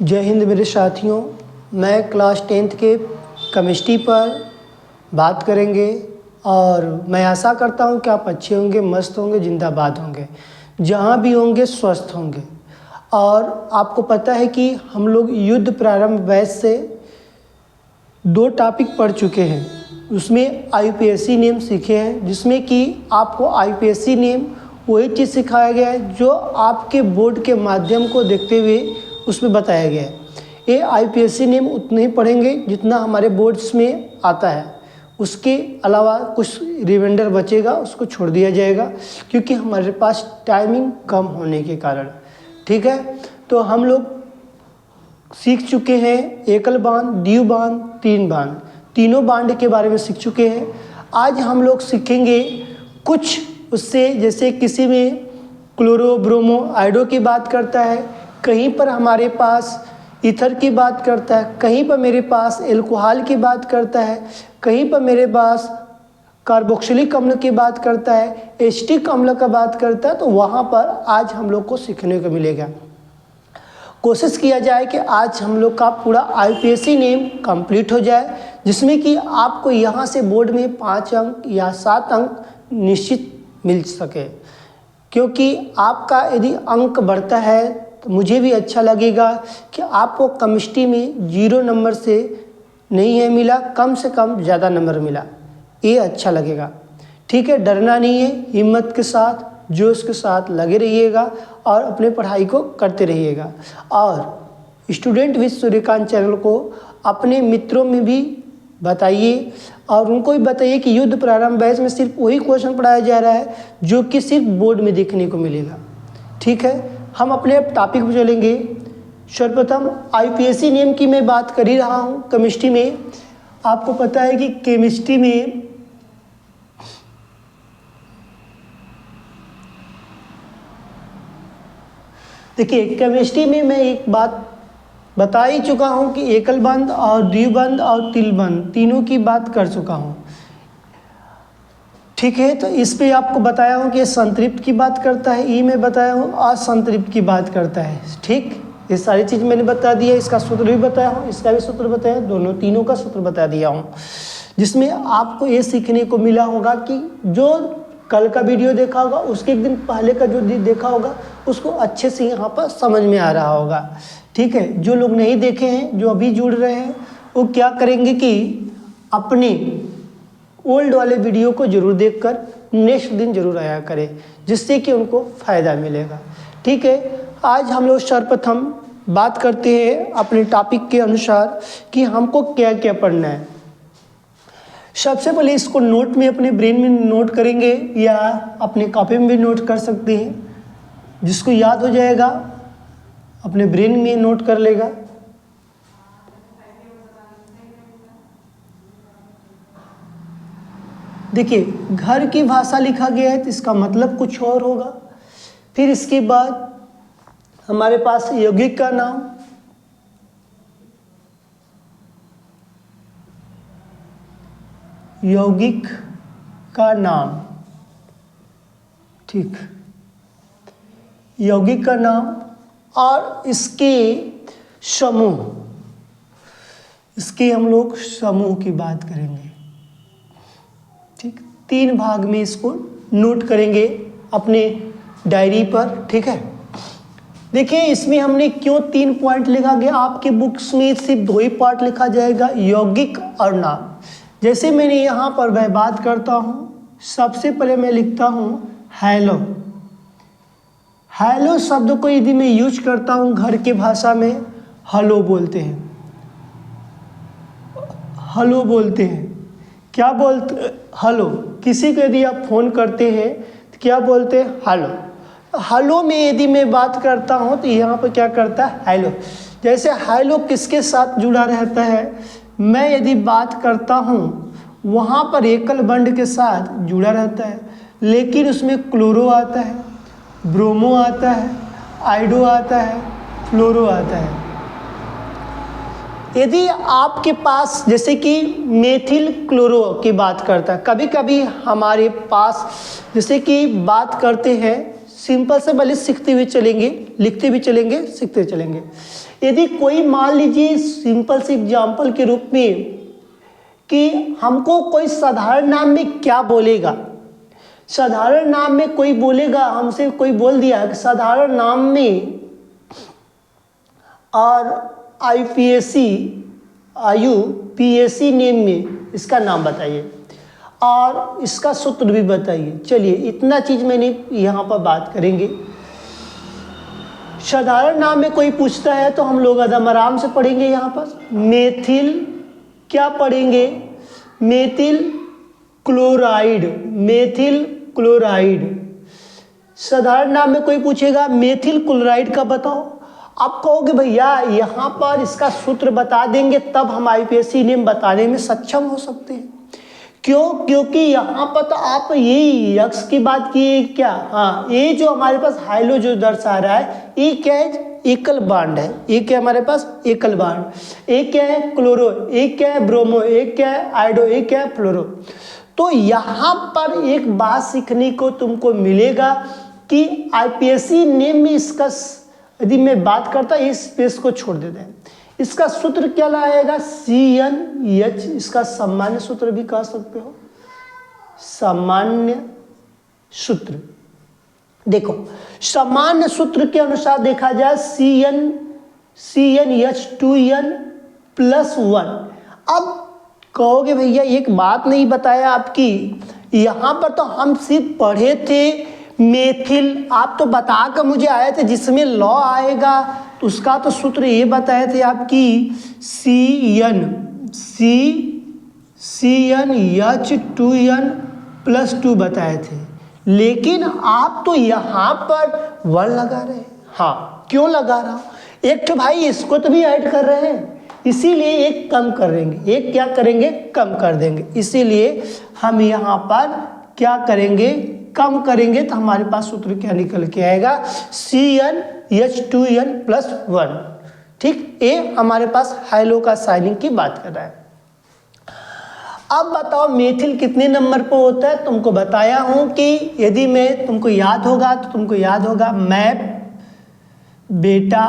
जय हिंद मेरे साथियों। मैं क्लास 10th के केमिस्ट्री पर बात करेंगे और मैं आशा करता हूं कि आप अच्छे होंगे, मस्त होंगे, जिंदाबाद होंगे, जहां भी होंगे स्वस्थ होंगे। और आपको पता है कि हम लोग युद्ध प्रारंभ बैच से 2 टॉपिक पढ़ चुके हैं। उसमें IUPAC नेम सीखे हैं, जिसमें कि आपको IUPAC नेम वही चीज़ सिखाया गया है जो आपके बोर्ड के माध्यम को देखते हुए उसमें बताया गया है। ये IUPAC नेम उतने ही पढ़ेंगे जितना हमारे बोर्ड्स में आता है, उसके अलावा कुछ रिमाइंडर बचेगा उसको छोड़ दिया जाएगा, क्योंकि हमारे पास टाइमिंग कम होने के कारण। ठीक है, तो हम लोग सीख चुके हैं एकल बांध, द्वि बांध, तीन बांध, तीनों बांध के बारे में सीख चुके हैं। आज हम लोग सीखेंगे कुछ उससे, जैसे किसी में क्लोरो, ब्रोमो, आयोडो की बात करता है, कहीं पर हमारे पास ईथर की बात करता है, कहीं पर मेरे पास एल्कोहल की बात करता है, कहीं पर मेरे पास कार्बोक्सिलिक अम्ल की बात करता है, एसिटिक अम्ल का बात करता है। तो वहाँ पर आज हम लोग को सीखने को मिलेगा। कोशिश किया जाए कि आज हम लोग का पूरा IUPAC नेम कंप्लीट हो जाए, जिसमें कि आपको यहाँ से बोर्ड में 5 अंक या 7 अंक निश्चित मिल सके, क्योंकि आपका यदि अंक बढ़ता है तो मुझे भी अच्छा लगेगा कि आपको केमिस्ट्री में 0 नंबर से नहीं है मिला, कम से कम ज़्यादा नंबर मिला, ये अच्छा लगेगा। ठीक है, डरना नहीं है, हिम्मत के साथ, जोश के साथ लगे रहिएगा और अपने पढ़ाई को करते रहिएगा। और स्टूडेंट विद सूर्यकांत चैनल को अपने मित्रों में भी बताइए और उनको भी बताइए कि युद्ध प्रारंभ बैच में सिर्फ वही क्वेश्चन पढ़ाया जा रहा है जो कि सिर्फ बोर्ड में देखने को मिलेगा। ठीक है, हम अपने टॉपिक पर चलेंगे। सर्वप्रथम IUPAC नेम की मैं बात कर ही रहा हूँ। केमिस्ट्री में आपको पता है कि केमिस्ट्री में देखिए, केमिस्ट्री में मैं एक बात बता ही चुका हूँ कि एकल बंध और द्विबंध और तिलबंध तीनों की बात कर चुका हूँ। ठीक है, तो इस पे आपको बताया हूँ कि संतृप्त की बात करता है, ई में बताया हूँ असंतृप्त की बात करता है। ठीक, ये सारी चीज़ मैंने बता दिया, इसका सूत्र भी बताया हूँ, इसका भी सूत्र बताया, तीनों का सूत्र बता दिया हूँ, जिसमें आपको ये सीखने को मिला होगा कि जो कल का वीडियो देखा होगा उसके एक दिन पहले का जो देखा होगा उसको अच्छे से यहाँ पर समझ में आ रहा होगा। ठीक है, जो लोग नहीं देखे हैं, जो अभी जुड़ रहे हैं, वो क्या करेंगे कि अपने ओल्ड वाले वीडियो को जरूर देखकर नेक्स्ट दिन जरूर आया करें, जिससे कि उनको फ़ायदा मिलेगा। ठीक है, आज हम लोग सर्वप्रथम बात करते हैं अपने टॉपिक के अनुसार कि हमको क्या क्या पढ़ना है। सबसे पहले इसको नोट में, अपने ब्रेन में नोट करेंगे या अपने कॉपी में भी नोट कर सकते हैं। जिसको याद हो जाएगा अपने ब्रेन में नोट कर लेगा। देखिए, घर की भाषा लिखा गया है तो इसका मतलब कुछ और होगा। फिर इसके बाद हमारे पास यौगिक का नाम, यौगिक का नाम, ठीक, यौगिक का नाम और इसके समूह, इसके हम लोग समूह की बात करेंगे। ठीक, 3 भाग में इसको नोट करेंगे अपने डायरी पर। ठीक है, देखिए इसमें हमने क्यों 3 पॉइंट लिखा गया। आपके बुक्स में सिर्फ 2 ही पार्ट लिखा जाएगा, यौगिक और नाम। जैसे मैंने यहाँ पर मैं बात करता हूँ, सबसे पहले मैं लिखता हूँ हेलो। हेलो शब्द को यदि मैं यूज करता हूँ घर के भाषा में, हेलो बोलते हैं, हेलो बोलते हैं। क्या बोलते, हेलो। किसी को यदि आप फ़ोन करते हैं तो क्या बोलते हैं, हेलो। हेलो में यदि मैं बात करता हूँ तो यहाँ पर क्या करता है, हेलो। जैसे हेलो किसके साथ जुड़ा रहता है, मैं यदि बात करता हूँ वहाँ पर एकल बंध के साथ जुड़ा रहता है, लेकिन उसमें क्लोरो आता है, ब्रोमो आता है, आयोडो आता है, फ्लोरो आता है। यदि आपके पास जैसे कि मेथिल क्लोरो की बात करता है, कभी कभी हमारे पास जैसे कि बात करते हैं, सिंपल से पहले सीखते हुए चलेंगे, लिखते भी चलेंगे, सीखते चलेंगे। यदि कोई मान लीजिए सिंपल से एग्जाम्पल के रूप में कि हमको कोई साधारण नाम में क्या बोलेगा, साधारण नाम में कोई बोलेगा, हमसे कोई बोल दिया कि साधारण नाम में और आईपीएससी यूपीएससी नेम में इसका नाम बताइए और इसका सूत्र भी बताइए। चलिए इतना चीज़ मैंने यहाँ पर बात करेंगे। साधारण नाम में कोई पूछता है तो हम लोग एकदम आराम से पढ़ेंगे। यहाँ पर मेथिल क्या पढ़ेंगे, मेथिल क्लोराइड, मेथिल क्लोराइड। साधारण नाम में कोई पूछेगा मेथिल क्लोराइड का बताओ, आप कहोगे भैया यहाँ पर इसका सूत्र बता देंगे तब हम आईपीएससी नेम बताने में सक्षम हो सकते हैं। क्यों? क्योंकि यहाँ पर तो आप ये यक्स की बात किए क्या, हाँ ये जो हमारे पास हाइलो जो दर्शा रहा है ये क्या है, एकल बांड है। एक क्या हमारे पास एकल बांड, एक क्या है क्लोरो, एक क्या है ब्रोमो, एक क्या है आयोडो, एक क्या है फ्लोरो। तो यहाँ पर एक बात सीखने को तुमको मिलेगा कि आईपीएससी नेम में इसका यदि मैं बात करता इस स्पेस को छोड़ देते हैं, इसका सूत्र क्या लाएगा, CnH। इसका सामान्य सूत्र भी कह सकते हो, सामान्य सूत्र। देखो सामान्य सूत्र के अनुसार देखा जाए CnH2n + 1। अब कहोगे भैया एक बात नहीं बताया आपकी, यहाँ पर तो हम सिर्फ पढ़े थे मेथिल, आप तो बता कर मुझे आए थे जिसमें लॉ आएगा तो उसका तो सूत्र ये बताए थे आपकी CnH2n + 2 बताए थे। लेकिन आप तो यहाँ पर 1 लगा रहे हैं। हाँ क्यों लगा रहा हूँ, एक तो भाई इसको तो भी ऐड कर रहे हैं, इसीलिए एक कम करेंगे, एक क्या करेंगे कम कर देंगे। इसीलिए हम यहाँ पर क्या करेंगे, कम करेंगे तो हमारे पास सूत्र क्या निकल के आएगा, CnH2n + 1। ठीक, ये हमारे पास हाइलो का साइनिंग की बात कर रहा है। अब बताओ मेथिल कितने नंबर पर होता है, तुमको बताया हूं कि यदि मैं तुमको याद होगा तो तुमको याद होगा मैप बेटा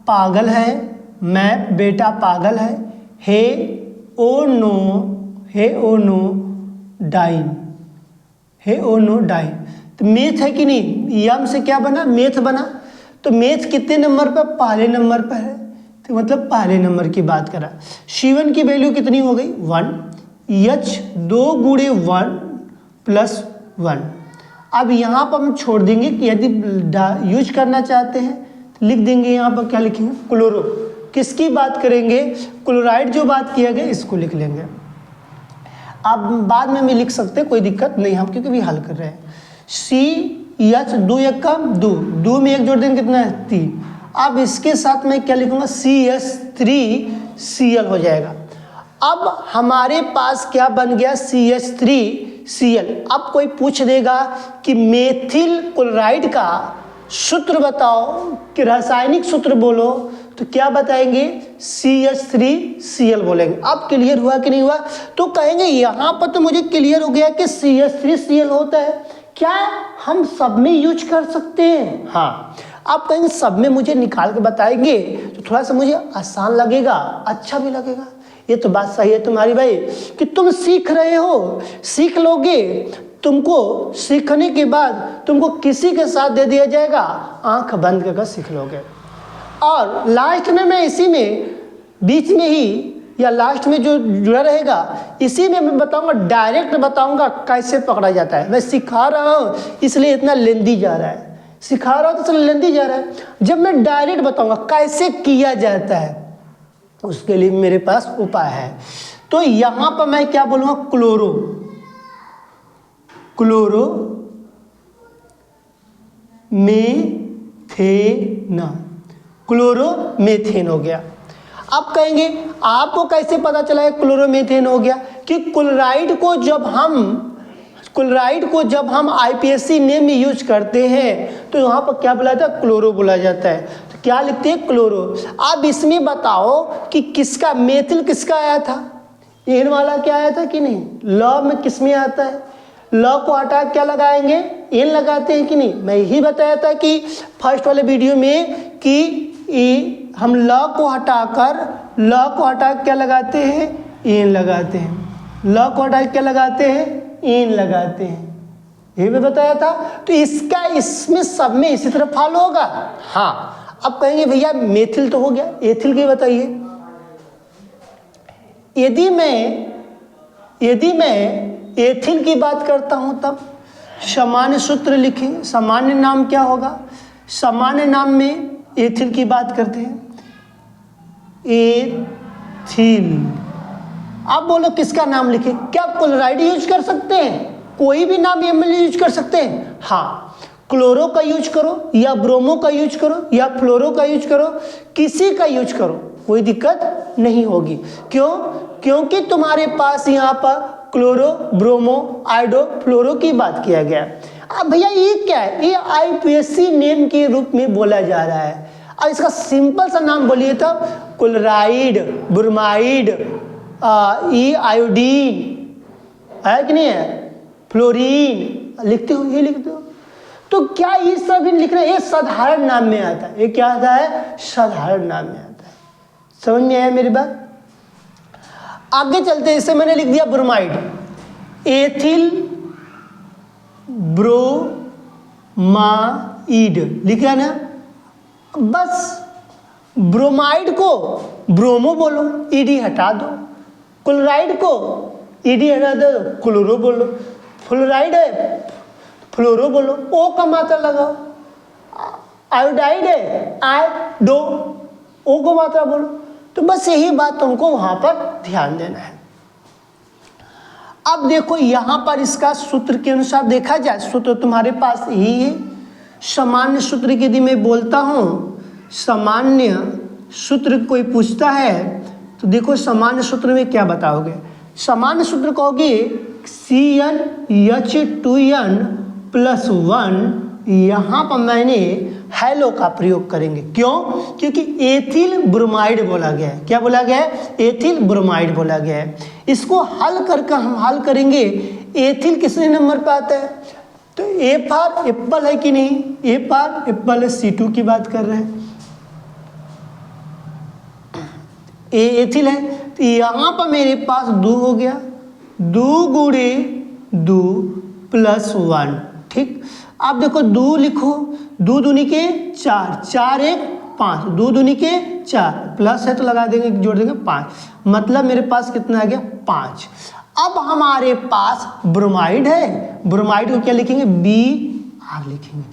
पागल है, मैप बेटा पागल है, हे ओ नो डाइन, हे ओ नो डाइन। तो मेथ है कि नहीं, यम से क्या बना, मेथ बना। तो मेथ कितने नंबर पर, पहले नंबर पर है, तो मतलब पहले नंबर की बात करा। C1 की वैल्यू कितनी हो गई 1, H 2 × 1 + 1। अब यहाँ पर हम छोड़ देंगे कि यदि यूज करना चाहते हैं तो लिख देंगे, यहाँ पर क्या लिखेंगे क्लोरो। किसकी बात करेंगे, क्लोराइड जो बात किया गया इसको लिख लेंगे। अब बाद में भी लिख सकते, कोई दिक्कत नहीं, हम क्योंकि भी हल कर रहे हैं। CH 2 1 का 2 में 1 जोड़ देंगे कितना है 3। अब इसके साथ मैं क्या लिखूंगा CH3Cl हो जाएगा। अब हमारे पास क्या बन गया CH3Cl। अब कोई पूछ देगा कि मेथिल क्लोराइड का सूत्र बताओ कि रासायनिक सूत्र बोलो, तो क्या बताएंगे CH3Cl बोलेंगे। अब क्लियर हुआ कि नहीं हुआ, तो कहेंगे यहाँ पर तो मुझे क्लियर हो गया कि CH3Cl होता है, क्या हम सब में यूज कर सकते हैं। हाँ, आप कहेंगे सब में मुझे निकाल के बताएंगे तो थोड़ा सा मुझे आसान लगेगा, अच्छा भी लगेगा। ये तो बात सही है तुम्हारी भाई कि तुम सीख रहे हो, सीख लोगे, तुमको सीखने के बाद तुमको किसी के साथ दे दिया जाएगा, आंख बंद करके सीख लोगे। और लास्ट में मैं इसी में बीच में ही या लास्ट में जो जुड़ा रहेगा इसी में मैं बताऊंगा, डायरेक्ट बताऊंगा कैसे पकड़ा जाता है। मैं सिखा रहा हूँ इसलिए इतना लेंदी जा रहा है, सिखा रहा हूँ तो इसलिए लेंदी जा रहा है। जब मैं डायरेक्ट बताऊंगा कैसे किया जाता है उसके लिए मेरे पास उपाय है। तो यहाँ पर मैं क्या बोलूँगा, क्लोरो मेथेन, क्लोरोमेथेन हो गया। अब कहेंगे आपको कैसे पता चला है क्लोरोमेथेन हो गया, कि क्लोराइड को जब हम आईपीएससी नेम में यूज करते हैं तो यहाँ पर क्या बोला जाता है, क्लोरो बोला जाता है। तो क्या लिखते हैं क्लोरो। अब इसमें बताओ कि किसका मेथिल किसका आया था, एन वाला क्या आया था कि नहीं, लॉ में किस में आता है, लॉ को हटा क्या लगाएंगे, एन लगाते हैं कि नहीं। मैं यही बताया था कि फर्स्ट वाले वीडियो में कि हम ल को हटा क्या लगाते हैं, एन लगाते हैं। ल को हटा क्या लगाते हैं, एन लगाते हैं। ये भी बताया था। तो इसका इसमें सब में इसी तरह फॉलो होगा। हाँ, अब कहेंगे भैया मेथिल तो हो गया, एथिल की बताइए। यदि मैं एथिल की बात करता हूं तब सामान्य सूत्र लिखेंगे। सामान्य नाम क्या होगा, सामान्य नाम में एथिल की बात करते हैं, एथिल। आप बोलो किसका नाम लिखें, क्या क्लोराइड यूज कर सकते हैं, कोई भी नाम एमएल यूज कर सकते हैं। हाँ, क्लोरो का यूज करो या ब्रोमो का यूज करो या फ्लोरो का यूज करो, किसी का यूज करो, कोई दिक्कत नहीं होगी। क्यों, क्योंकि तुम्हारे पास यहाँ पर क्लोरो, ब्रोमो, आयोडो, फ्लोरो की बात किया गया। अब भैया ये क्या है, ये आईपीएससी नेम के रूप में बोला जा रहा है। अब इसका सिंपल सा नाम बोलिए तो क्लोराइड, ब्रोमाइड, ई आयोडीन है कि नहीं है, फ्लोरीन लिखते हो, ये लिखते हो। तो क्या ये सब लिख रहे हैं, ये साधारण नाम में आता है। ये क्या आता है, साधारण नाम में आता है। समझ में आया मेरी बात। आगे चलते, इसे मैंने लिख दिया ब्रोमाइड, एथिल ब्रोमाइड लिखा ना। बस ब्रोमाइड को ब्रोमो बोलो, ईडी हटा दो। क्लोराइड को ईडी हटा दो, क्लोरो बोलो। फ्लोराइड है, फ्लोरो बोलो, ओ का मात्रा लगाओ। आयोडाइड है, आयोडो, ओ को मात्रा बोलो। तो बस यही बात तुमको वहां पर ध्यान देना है। अब देखो यहां पर इसका सूत्र के अनुसार देखा जाए, सूत्र तुम्हारे पास यही है। सामान्य सूत्र की यदि मैं बोलता हूं, सामान्य सूत्र कोई पूछता है तो देखो सामान्य सूत्र में क्या बताओगे। सामान्य सूत्र कहोगे CnH2n+1। यहाँ पर मैंने हेलो का प्रयोग करेंगे। क्यों, क्योंकि एथिल ब्रोमाइड बोला गया है। क्या बोला गया है, एथिल ब्रोमाइड बोला गया है। इसको हल करके हम हल करेंगे, एथिल कितने नंबर पर आता है, तो ए फॉर एप्पल है कि नहीं, ए फॉर एप्पल है, C2 की बात कर रहे हैं, ए एथिल है। तो यहाँ पर मेरे पास 2 हो गया, 2 गुणे 2 + 1। ठीक, आप देखो 2 लिखो, 2 दूनी के 4, 4 1 5, 2 दूनी के 4, प्लस है तो लगा देंगे, जोड़ देंगे 5, मतलब मेरे पास कितना आ गया 5। अब हमारे पास ब्रोमाइड है, ब्रोमाइड को क्या लिखेंगे, Br लिखेंगे।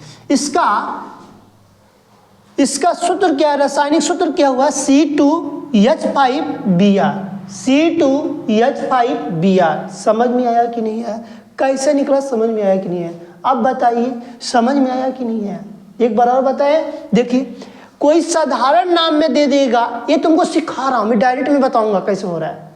इसका सूत्र क्या है, रासायनिक सूत्र क्या हुआ, C2H5Br, C2H5Br। समझ में आया कि नहीं आया, कैसे निकला समझ में आया कि नहीं है, अब बताइए समझ में आया कि नहीं है। एक बार और बताएं, देखिए कोई साधारण नाम में दे देगा, ये तुमको सिखा रहा हूं मैं, डायरेक्ट में बताऊंगा कैसे हो रहा है।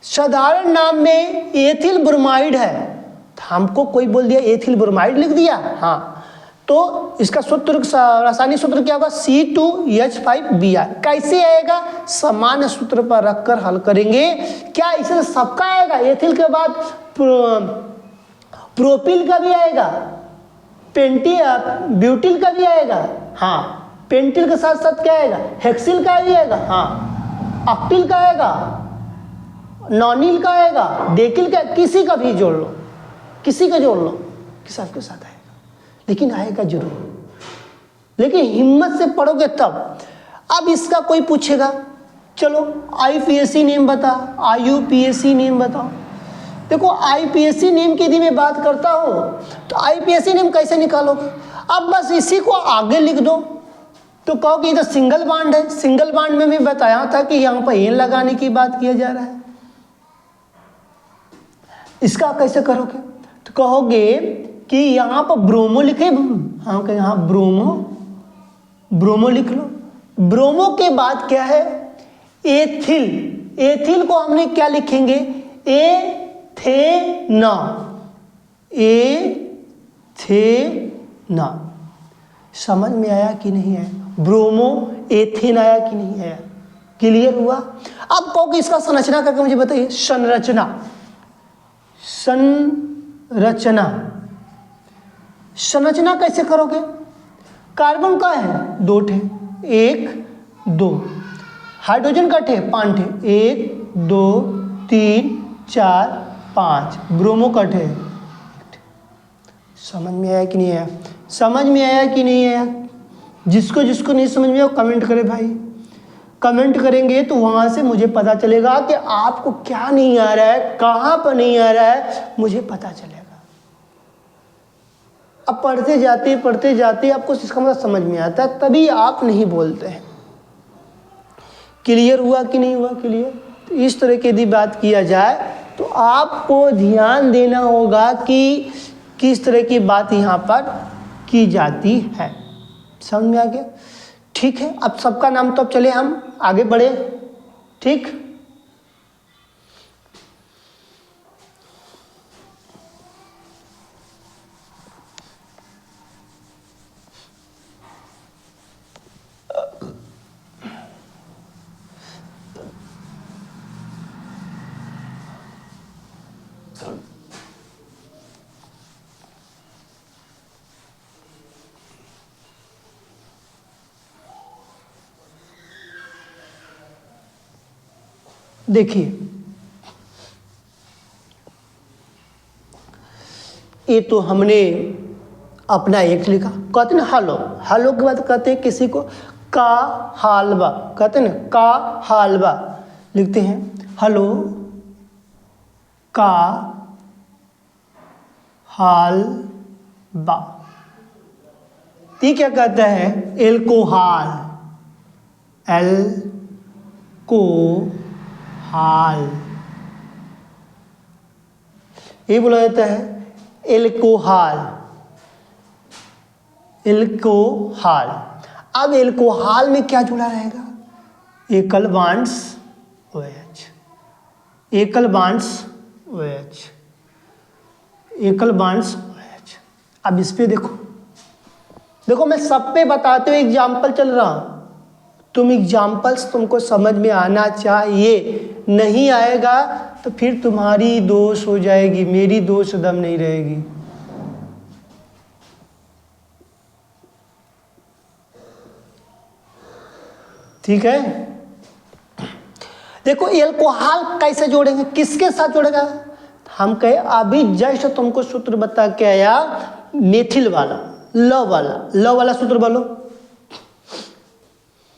साधारण नाम में एथिल ब्रोमाइड है, हमको कोई बोल दिया एथिल ब्रोमाइड लिख दिया, हाँ, तो इसका सूत्र, रासायनिक सूत्र क्या होगा, C2H5Br। कैसे आएगा, समान सूत्र पर रखकर हल करेंगे। क्या इसे सबका आएगा, एथिल के बाद प्रोपिल का भी आएगा, ब्यूटिल का भी आएगा, हाँ, पेंटिल के साथ साथ क्या आएगा, हेक्सिल का भी आएगा, हाँ, ऑक्टिल का आएगा, नॉनिल का आएगा, डेकिल का, किसी का भी जोड़ लो, किसी का जोड़ लो, किसी के साथ आएगा, लेकिन आएगा जरूर, लेकिन हिम्मत से पढ़ोगे तब। अब इसका कोई पूछेगा, चलो आईपीएससी नेम बता, IUPAC नेम बताओ। देखो आईपीएससी नेम की यदि मैं बात करता हूँ तो आईपीएससी नेम कैसे निकालोगे, अब बस इसी को आगे लिख दो, तो कहो कि इधर सिंगल बॉन्ड है, सिंगल बॉन्ड में मैं बताया था कि यहाँ पर एन लगाने की बात किया जा रहा है। इसका कैसे करोगे, तो कहोगे कि यहाँ पर ब्रोमो लिखे, हाँ कि यहाँ ब्रोमो लिख लो। ब्रोमो के बाद क्या है, एथिल, एथिल को हमने क्या लिखेंगे, एथेना, एथेना। समझ में आया कि नहीं है, ब्रोमो एथेन आया कि नहीं आया, क्लियर हुआ। अब कहो कि इसका संरचना करके मुझे बताइए, संरचना, संरचना, संरचना कैसे करोगे, कार्बन का है 2 ठे, 1 2, हाइड्रोजन का ठे 5 ठे, 1 2 3 4 5, ब्रोमो का ठे। समझ में आया कि नहीं आया? समझ में आया कि नहीं आया? जिसको जिसको नहीं समझ में आया कमेंट करे भाई, कमेंट करेंगे तो वहाँ से मुझे पता चलेगा कि आपको क्या नहीं आ रहा है, कहाँ पर नहीं आ रहा है, मुझे पता चलेगा। अब पढ़ते जाते आपको इसका मतलब समझ में आता है, तभी आप नहीं बोलते हैं। क्लियर हुआ कि नहीं हुआ? क्लियर। तो इस तरह की यदि बात किया जाए तो आपको ध्यान देना होगा कि किस तरह की बात यहाँ पर की जाती है। समझ में आ गया? ठीक है, अब सबका नाम तो अब चले हम आगे बढ़े। ठीक, देखिए ये तो हमने अपना एक लिखा, कहते ना हेलो, हेलो के बाद कहते हैं किसी को का हालवा, कहते हैं ना का हालवा, लिखते हैं हेलो का हालवा। ये क्या कहता है? एल्कोहल, एल्कोहल, ये बोला जाता है एल्कोहल, एल्कोहल। अब एल्कोहल में क्या जुड़ा रहेगा? एकल बांड्स OH, एकल बांड्स OH, एकल बांड्स OH। अब इस पे देखो, देखो मैं सब पे बताते हुए एग्जाम्पल चल रहा हूं, तुम एग्जाम्पल्स तुमको समझ में आना चाहिए, नहीं आएगा तो फिर तुम्हारी दोष हो जाएगी, मेरी दोष दम नहीं रहेगी। ठीक है, देखो एल्कोहल कैसे जोड़ेंगे, किसके साथ जोड़ेगा? हम कहे अभी जस्ट तुमको सूत्र बता के आया, मेथिल वाला, ल वाला सूत्र बोलो।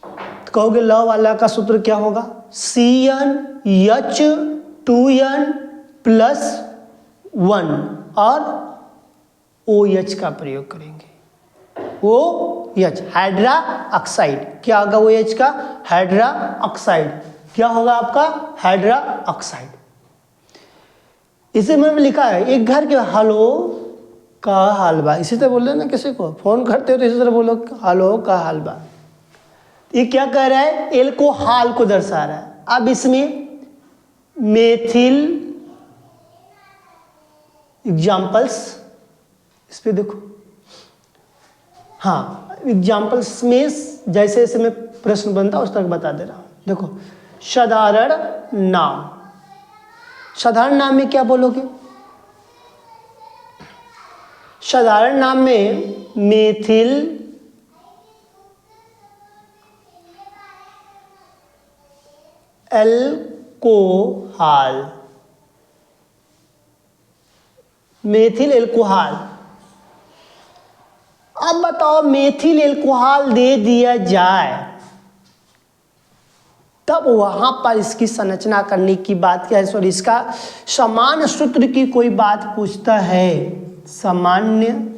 तो कहोगे ल वाला का सूत्र क्या होगा? CnH2n+1 और OH का प्रयोग करेंगे। OH हाइड्रा ऑक्साइड, क्या होगा OH का? Hydra oxide. क्या होगा आपका? Hydra oxide. इसे मैंने लिखा है एक घर के हेलो का हलवा, इसी तरह बोल रहे ना, किसी को फोन करते हो तो इसी तरह बोलो हेलो का हलवा। ये क्या कह रहा है? एल्कोहल को दर्शा रहा है। अब इसमें मेथिल एग्जाम्पल्स, इस पे देखो, हाँ एग्जाम्पल्स में जैसे जैसे मैं प्रश्न बनता उस तक बता दे रहा हूं। देखो साधारण नाम, साधारण नाम में क्या बोलोगे? साधारण नाम में मेथिल एल्कोहल, मेथिल एल्कोहल। अब बताओ मेथिल एल्कोहल दे दिया जाए तब वहां पर इसकी संरचना करने की बात क्या है? सॉरी, इसका सामान्य सूत्र की कोई बात पूछता है, सामान्य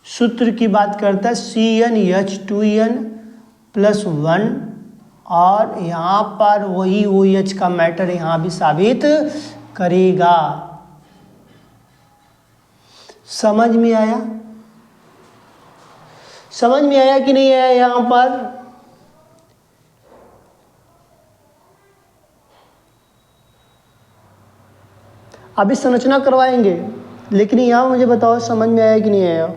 सूत्र की बात करता है CnH2n+1 और यहाँ पर वही OH का मैटर यहाँ भी साबित करेगा। समझ में आया? समझ में आया कि नहीं आया? यहाँ पर अभी संरचना करवाएंगे, लेकिन यहाँ मुझे बताओ समझ में आया कि नहीं आया?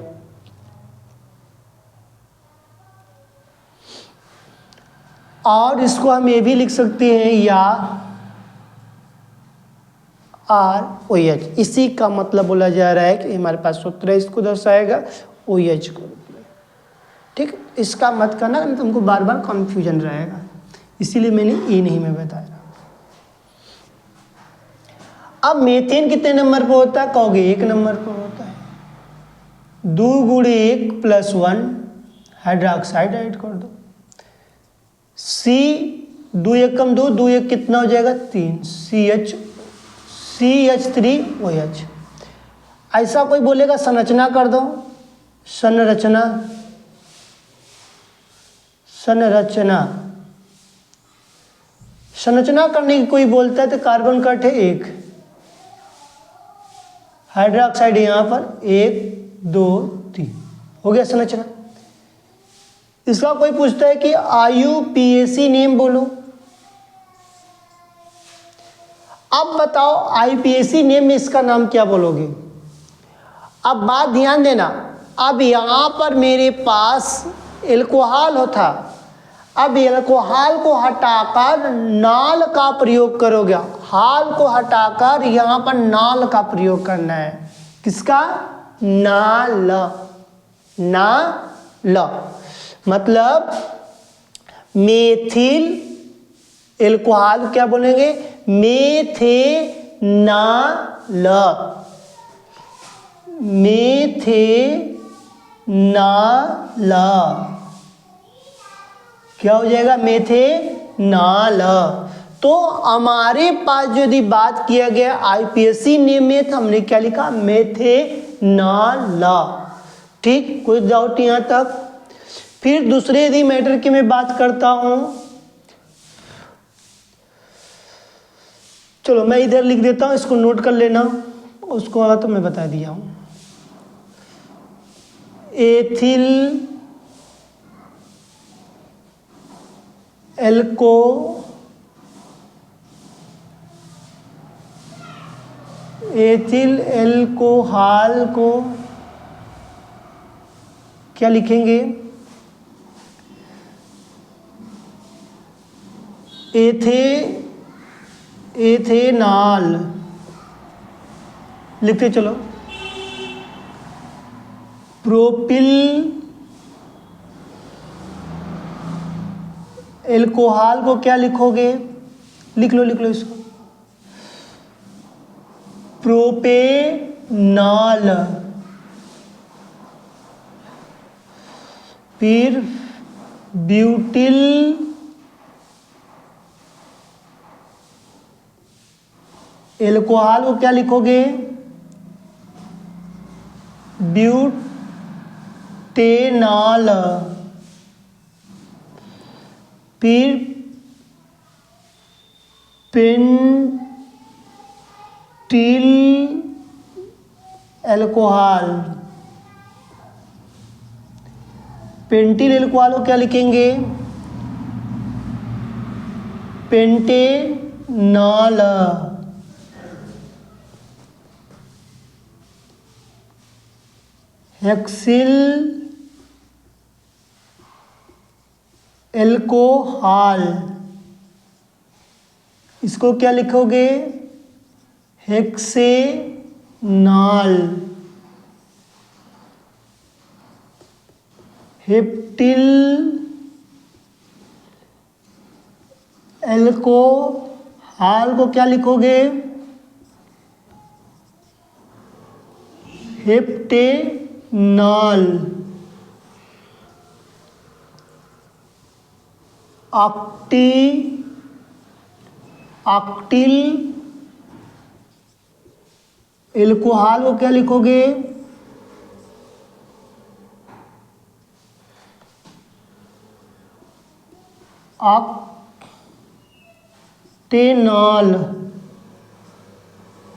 और इसको हम ये भी लिख सकते हैं या ROH, इसी का मतलब बोला जा रहा है कि हमारे पास सूत्र है, इसको दर्शाएगा OH को। ठीक, इसका मत करना, नहीं तो तुमको बार बार कन्फ्यूजन रहेगा, इसीलिए मैंने ए नहीं मैं बताया। अब मीथेन कितने नंबर पर होता है, कहोगे 1 नंबर पर होता है। 2 गुणे 1 + 1 हाइड्रोक्साइड ऐड कर दो। सी 2 एकम 2, 2 एक कितना हो जाएगा 3, CH3OH। ऐसा कोई बोलेगा संरचना कर दो, संरचना, संरचना, संरचना करने की कोई बोलता है तो कार्बन कट है 1, हाइड्रोक्साइड यहाँ पर 1 2 3 हो गया संरचना। इसका कोई पूछता है कि IUPAC नेम बोलो। अब बताओ IUPAC नेम में इसका नाम क्या बोलोगे। अब बात ध्यान देना, अब यहाँ पर मेरे पास एल्कोहल होता, अब एल्कोहल को हटाकर नाल का प्रयोग करोगे, हाल को हटाकर यहाँ पर नाल का प्रयोग करना है। किसका, नाल, नाल मतलब मेथिल एल्कोहल क्या बोलेंगे, मेथेनाल, मेथेनाल क्या हो जाएगा, मेथेनाल। तो हमारे पास यदि बात किया गया IUPAC नेम में तो हमने क्या लिखा, मेथेनाल। ठीक, कोई डाउट यहाँ तक। फिर दूसरे यदि मैटर की मैं बात करता हूं, चलो मैं इधर लिख देता हूं, इसको नोट कर लेना, उसको आगा तो मैं बता दिया हूं। एथिल एल्कोहल को क्या लिखेंगे, एथेनॉल लिखते चलो। प्रोपिल एल्कोहल को क्या लिखोगे, लिख लो इसको, प्रोपेनॉल। फिर ब्यूटिल एल्कोहल को क्या लिखोगे, ब्यूटेनॉल। फिर पेंटिल एल्कोहल, पेंटिल एल्कोहल को क्या लिखेंगे, पेंटेनॉल। हेक्सिल एल्कोहल, इसको क्या लिखोगे, हेक्सेनॉल। हेप्टिल एल्कोहल को क्या लिखोगे, हेप्टेनॉल। ऑक्टिल एल्कोहल को क्या लिखोगे, ऑक्टेनॉल।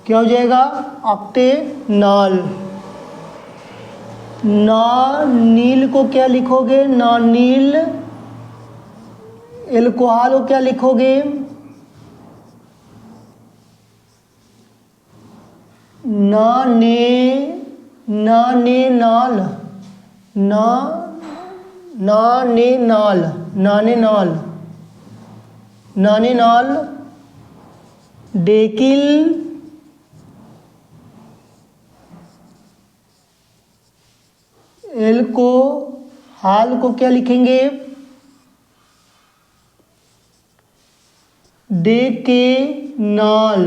क्या हो जाएगा, ऑक्टेनॉल। नॉनिल को क्या लिखोगे, नॉनिल एल्कोहल को क्या लिखोगे, नानेनॉल, नानेनॉल। डेकिल एल्कोहल हाल को क्या लिखेंगे? डेकेनाल,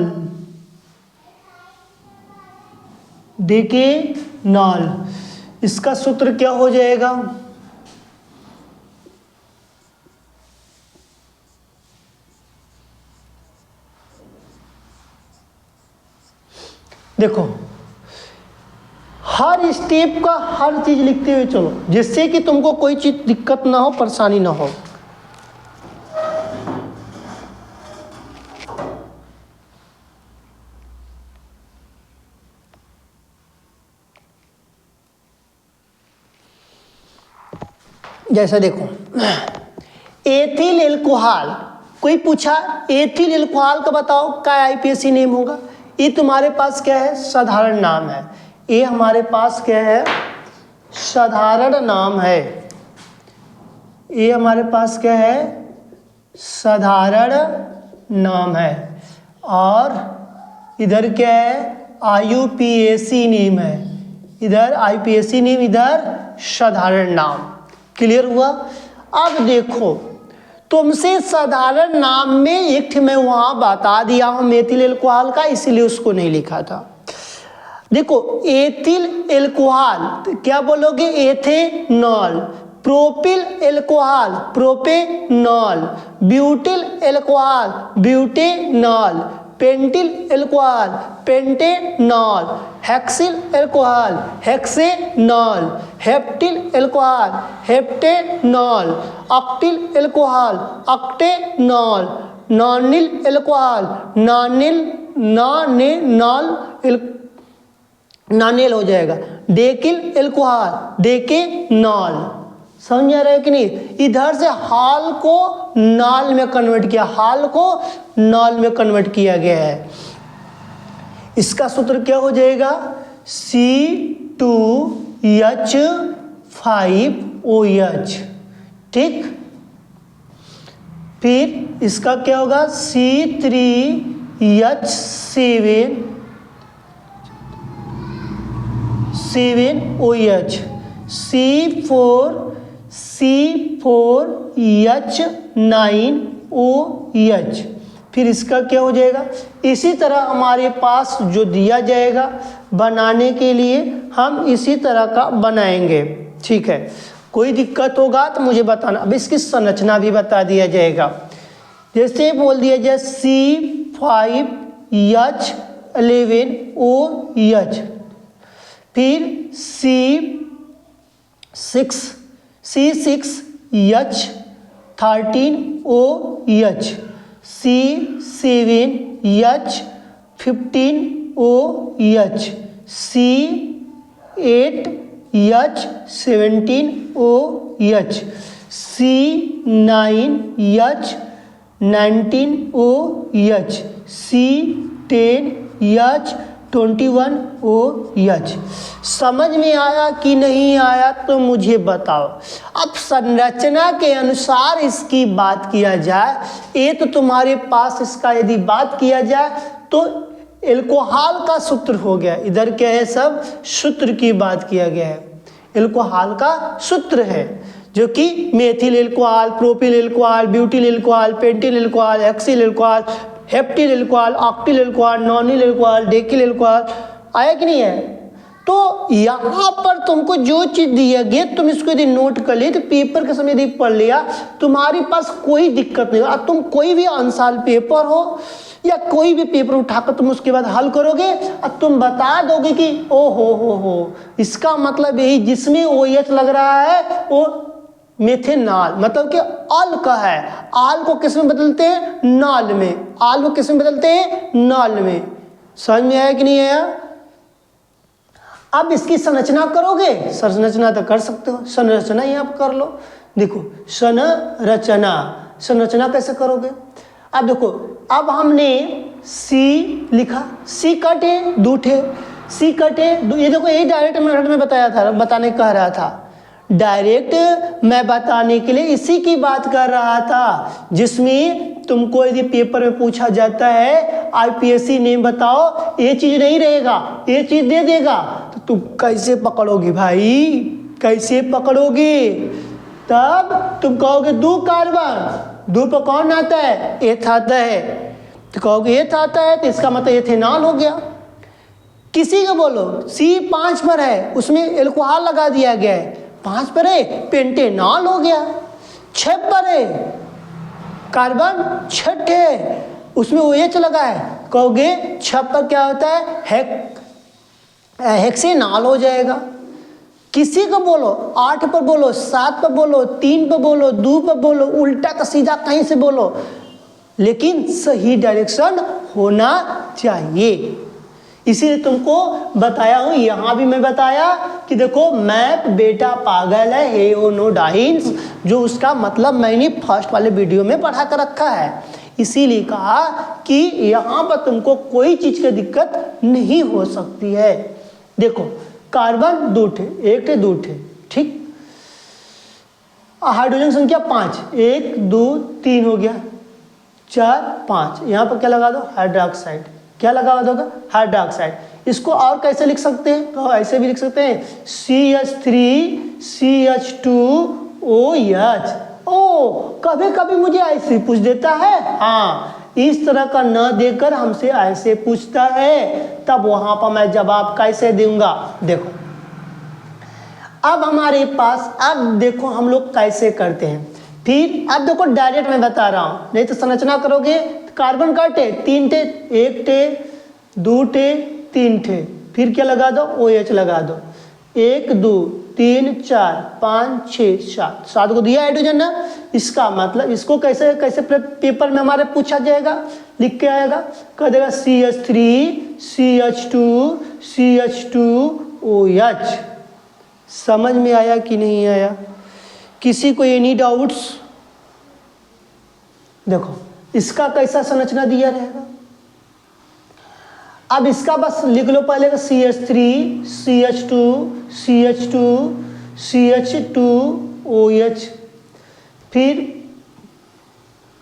डेकेनाल। इसका सूत्र क्या हो जाएगा? देखो, हर स्टेप का हर चीज लिखते हुए चलो, जिससे कि तुमको कोई चीज दिक्कत ना हो, परेशानी ना हो। जैसा देखो, एथिल एल्कोहल, कोई पूछा एथिल एल्कोहल का बताओ क्या आईपीएसी नेम होगा? ये तुम्हारे पास क्या है? साधारण नाम है। ये हमारे पास क्या है? साधारण नाम है। ये हमारे पास क्या है? साधारण नाम है। और इधर क्या है? आईयूपीएसी नेम है। इधर आईपीएसी नेम, इधर साधारण नाम। क्लियर हुआ? अब देखो, तुमसे साधारण नाम में एक मैं वहां बता दिया हूं मेथिल एल्कोहल का, इसलिए उसको नहीं लिखा था। देखो, एथिल एल्कोहल क्या बोलोगे? Ethanol. Propyl alcohol, propanol. Butyl alcohol, butanol. Pentyl alcohol, pentanol. Hexyl alcohol, hexanol. Heptyl alcohol, heptanol. Octyl alcohol, octanol. Nonyl alcohol, nonanol हो जाएगा। Decyl alcohol, decanol. समझ आ रहा है कि नहीं? इधर से हाल को नॉल में कन्वर्ट किया, हाल को नॉल में कन्वर्ट किया गया है। इसका सूत्र क्या हो जाएगा? C2H5OH। ठीक, फिर इसका क्या होगा? C3H7OH। C4H9OH। फिर इसका क्या हो जाएगा? इसी तरह हमारे पास जो दिया जाएगा बनाने के लिए, हम इसी तरह का बनाएंगे। ठीक है, कोई दिक्कत होगा तो मुझे बताना। अब इसकी संरचना भी बता दिया जाएगा। जैसे बोल दिया जाए C5H11OH, फिर C6H13OH, C7H15OH, C8H17OH, C9H19OH, C10H21OH। समझ में आया कि नहीं आया तो मुझे बताओ। अब संरचना के अनुसार इसकी बात किया जाए, ये तो तुम्हारे पास इसका यदि बात किया जाए तो एल्कोहल का सूत्र हो गया। इधर क्या है? सब सूत्र की बात किया गया है। एल्कोहल का सूत्र है जो कि methyl alcohol, propyl alcohol, butyl alcohol, pentyl alcohol, hexyl alcohol, heptyl alcohol, octyl alcohol, nonyl alcohol, decyl alcohol. आया कि नहीं है? तो यहाँ पर तुमको जो चीज दिया गया, तुम इसको यदि नोट कर लिए तो पेपर के समय यदि पढ़ लिया, तुम्हारे पास कोई दिक्कत नहीं होगा। तुम कोई भी आंसर पेपर हो या कोई भी पेपर उठाकर तुम उसके बाद हल करोगे और तुम बता दोगे कि ओ हो इसका मतलब यही, जिसमें OH लग रहा है वो मेथेनॉल, मतलब कि ऑल का है। आल को किस में बदलते हैं? नॉल में। आल को किस में बदलते हैं? नॉल में। समझ में आया कि नहीं आया? अब इसकी संरचना करोगे? संरचना तो कर सकते हो, संरचना ही आप कर लो। देखो, संरचना कैसे करोगे? अब देखो, अब हमने C लिखा, C कटे दूठे, C कटे। ये देखो, यही डायरेक्ट मेथड में बताया था, बताने कह रहा था। डायरेक्ट मैं बताने के लिए इसी की बात कर रहा था, जिसमें तुमको यदि पेपर में पूछा जाता है आईपीएसी नेम बताओ, ये चीज नहीं रहेगा, ये चीज दे देगा, तो तुम कैसे पकड़ोगे भाई? कैसे पकड़ोगे? तब तुम कहोगे 2 कार्बन, 2 पर कौन आता है? एथ आता है, तो कहोगे एथ आता है तो इसका मतलब एथेनॉल हो गया। किसी को बोलो C5 पर है, उसमें एल्कोहल लगा दिया गया है, 5 पर है पेंटेनॉल हो गया। 6 पर है कार्बन 6 है, उसमें OH लगा है, कहोगे 6 पर क्या होता है? हेक्सेनॉल हो जाएगा। किसी को बोलो 8 पर बोलो, 7 पर बोलो, 3 पर बोलो, 2 पर बोलो, उल्टा का सीधा कहीं से बोलो, लेकिन सही डायरेक्शन होना चाहिए। इसीलिए तुमको बताया हूं, यहां भी मैं बताया कि देखो मैप बेटा पागल है, हेओनोडाइन्स, जो उसका मतलब मैंने फर्स्ट वाले वीडियो में पढ़ा कर रखा है। इसीलिए कहा कि यहां पर तुमको कोई चीज की दिक्कत नहीं हो सकती है। देखो कार्बन 2 थे, 1 थे 2 थे, ठीक। हाइड्रोजन संख्या 5, 1 2 3 हो गया, 4 5, यहां पर क्या लगा दो? हाइड्रोक्साइड। क्या लगा दोगे? हाइड्रोक्साइड। इसको और कैसे लिख सकते हैं? तो ऐसे भी लिख सकते हैं CH3CH2OH। ओ कभी कभी मुझे ऐसे पूछ देता है, हाँ इस तरह का न देकर हमसे ऐसे पूछता है, तब वहां पर मैं जवाब कैसे दूंगा? देखो अब हमारे पास, अब देखो हम लोग कैसे करते हैं। फिर अब देखो डायरेक्ट मैं बता रहा हूं, नहीं तो संरचना करोगे। कार्बन का टे 3 टे, 1 टे 2 टे 3 टे, फिर क्या लगा दो? OH लगा दो। 1 2 3 4 5 6 7, 7 को दिया हाइड्रोजन ना। इसका मतलब इसको कैसे कैसे पेपर में हमारे पूछा जाएगा, लिख के आएगा, कह देगा CH3CH2CH2OH। समझ में आया कि नहीं आया? किसी को एनी डाउट्स? देखो इसका कैसा संरचना दिया रहेगा। अब इसका बस लिख लो पहले का CH3CH2CH2CH2OH। फिर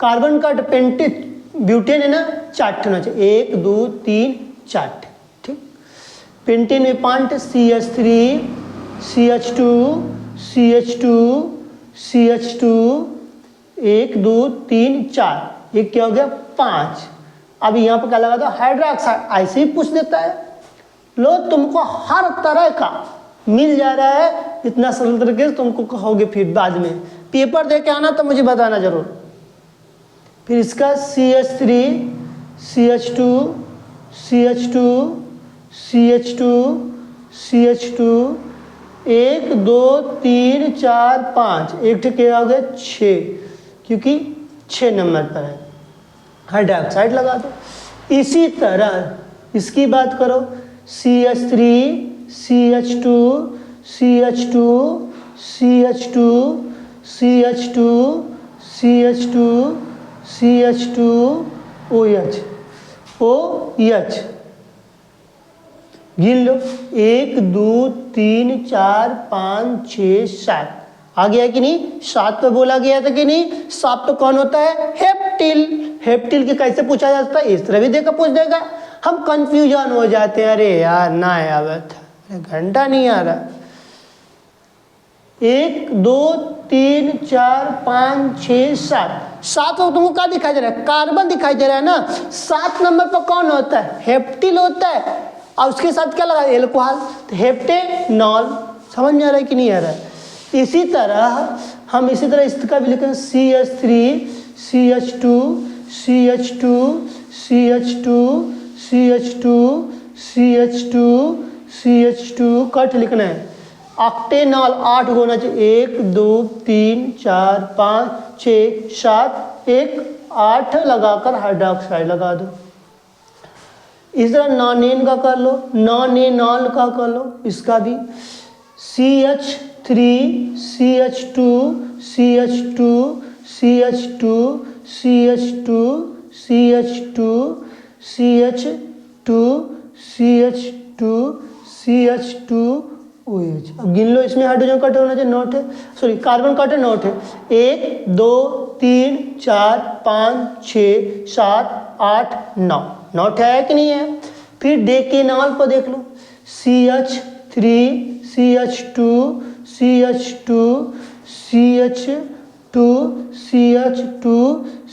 कार्बन का ब्यूटेन है ना, 4 होना चाहिए, 1 2 3 4, ठीक। पेंटेन में 5 CH3CH2CH2 1 2 3 4, ये क्या हो गया? 5। अब यहाँ पर क्या लगा दो? हाइड्रोक्साइड। ऐसे ही पूछ देता है। लो तुमको हर तरह का मिल जा रहा है, इतना सरल तरीके से तुमको कहोगे, फिर बाद में पेपर दे के आना तो मुझे बताना जरूर। फिर इसका CH3CH2CH2CH2CH2 1 2 3 4 5, एक ठीक क्या हो गया? 6, क्योंकि 6 नंबर पर है, हाइड्रोक्साइड लगा दो। इसी तरह इसकी बात करो, CH3CH2CH2CH2CH2CH2OH। OH गिन लो, 1 2 3 4 5 6 7, आ गया कि नहीं? 7 पे बोला गया था कि नहीं? 7 तो कौन होता है? हेप्टिल। हेप्टिल के कैसे पूछा जाता है? इस तरह भी देखकर पूछ देगा। हम कंफ्यूजन हो जाते हैं, अरे यार ना आया था, घंटा नहीं आ रहा। 1 2 3 4 5 6 7, 7 को तुमको क्या दिखाई दे रहा है? कार्बन दिखाई दे रहा है ना। 7 नंबर पर कौन होता है? हेप्टिल होता है, और उसके साथ क्या लगा? एल्कोहल, तो हेप्टेनॉल। समझ में आ रहा है कि नहीं आ रहा है? इसी तरह हम इसी तरह इसका भी लिखें, CH3CH2CH2CH2CH2CH2 कट लिखना है। ऑक्टेनॉल 8 होना चाहिए, 1 2 3 4 5 6 7, 1 8 लगाकर हाइड्रोक्साइड लगा दो। इस तरह नॉनेन का कर लो, नॉनेनॉल का कर लो, इसका भी CH3CH2CH2CH2CH2CH2OH। अब गिन लो, इसमें हाइड्रोजन कट होना चाहिए, 9 है, सॉरी कार्बन कट है 9 है, 1 2 3 4 5 6 7 8 9, 9 है कि नहीं है? फिर डेकेनॉल पर देख लो, CH3CH2CH2CH2 CH2 CH2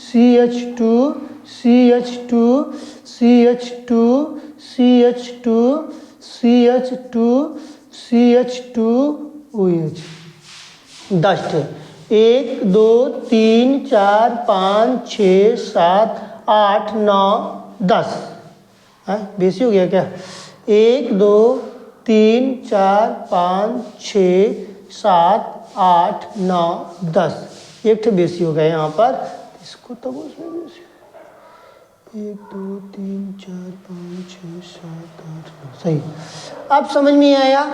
CH2 CH2 CH2 CH2 CH2 CH2 OH। Dust 1 2 3 4 5 6 7 8 9 10 है, बेसी हो गया क्या? 1 2 3 4 5 6 7 8 9 10, एक तो बेसी हो गया यहाँ पर, इसको तब उसमें बेसी 1 2 3 4 5 6 7 8 9, सही। अब समझ में आया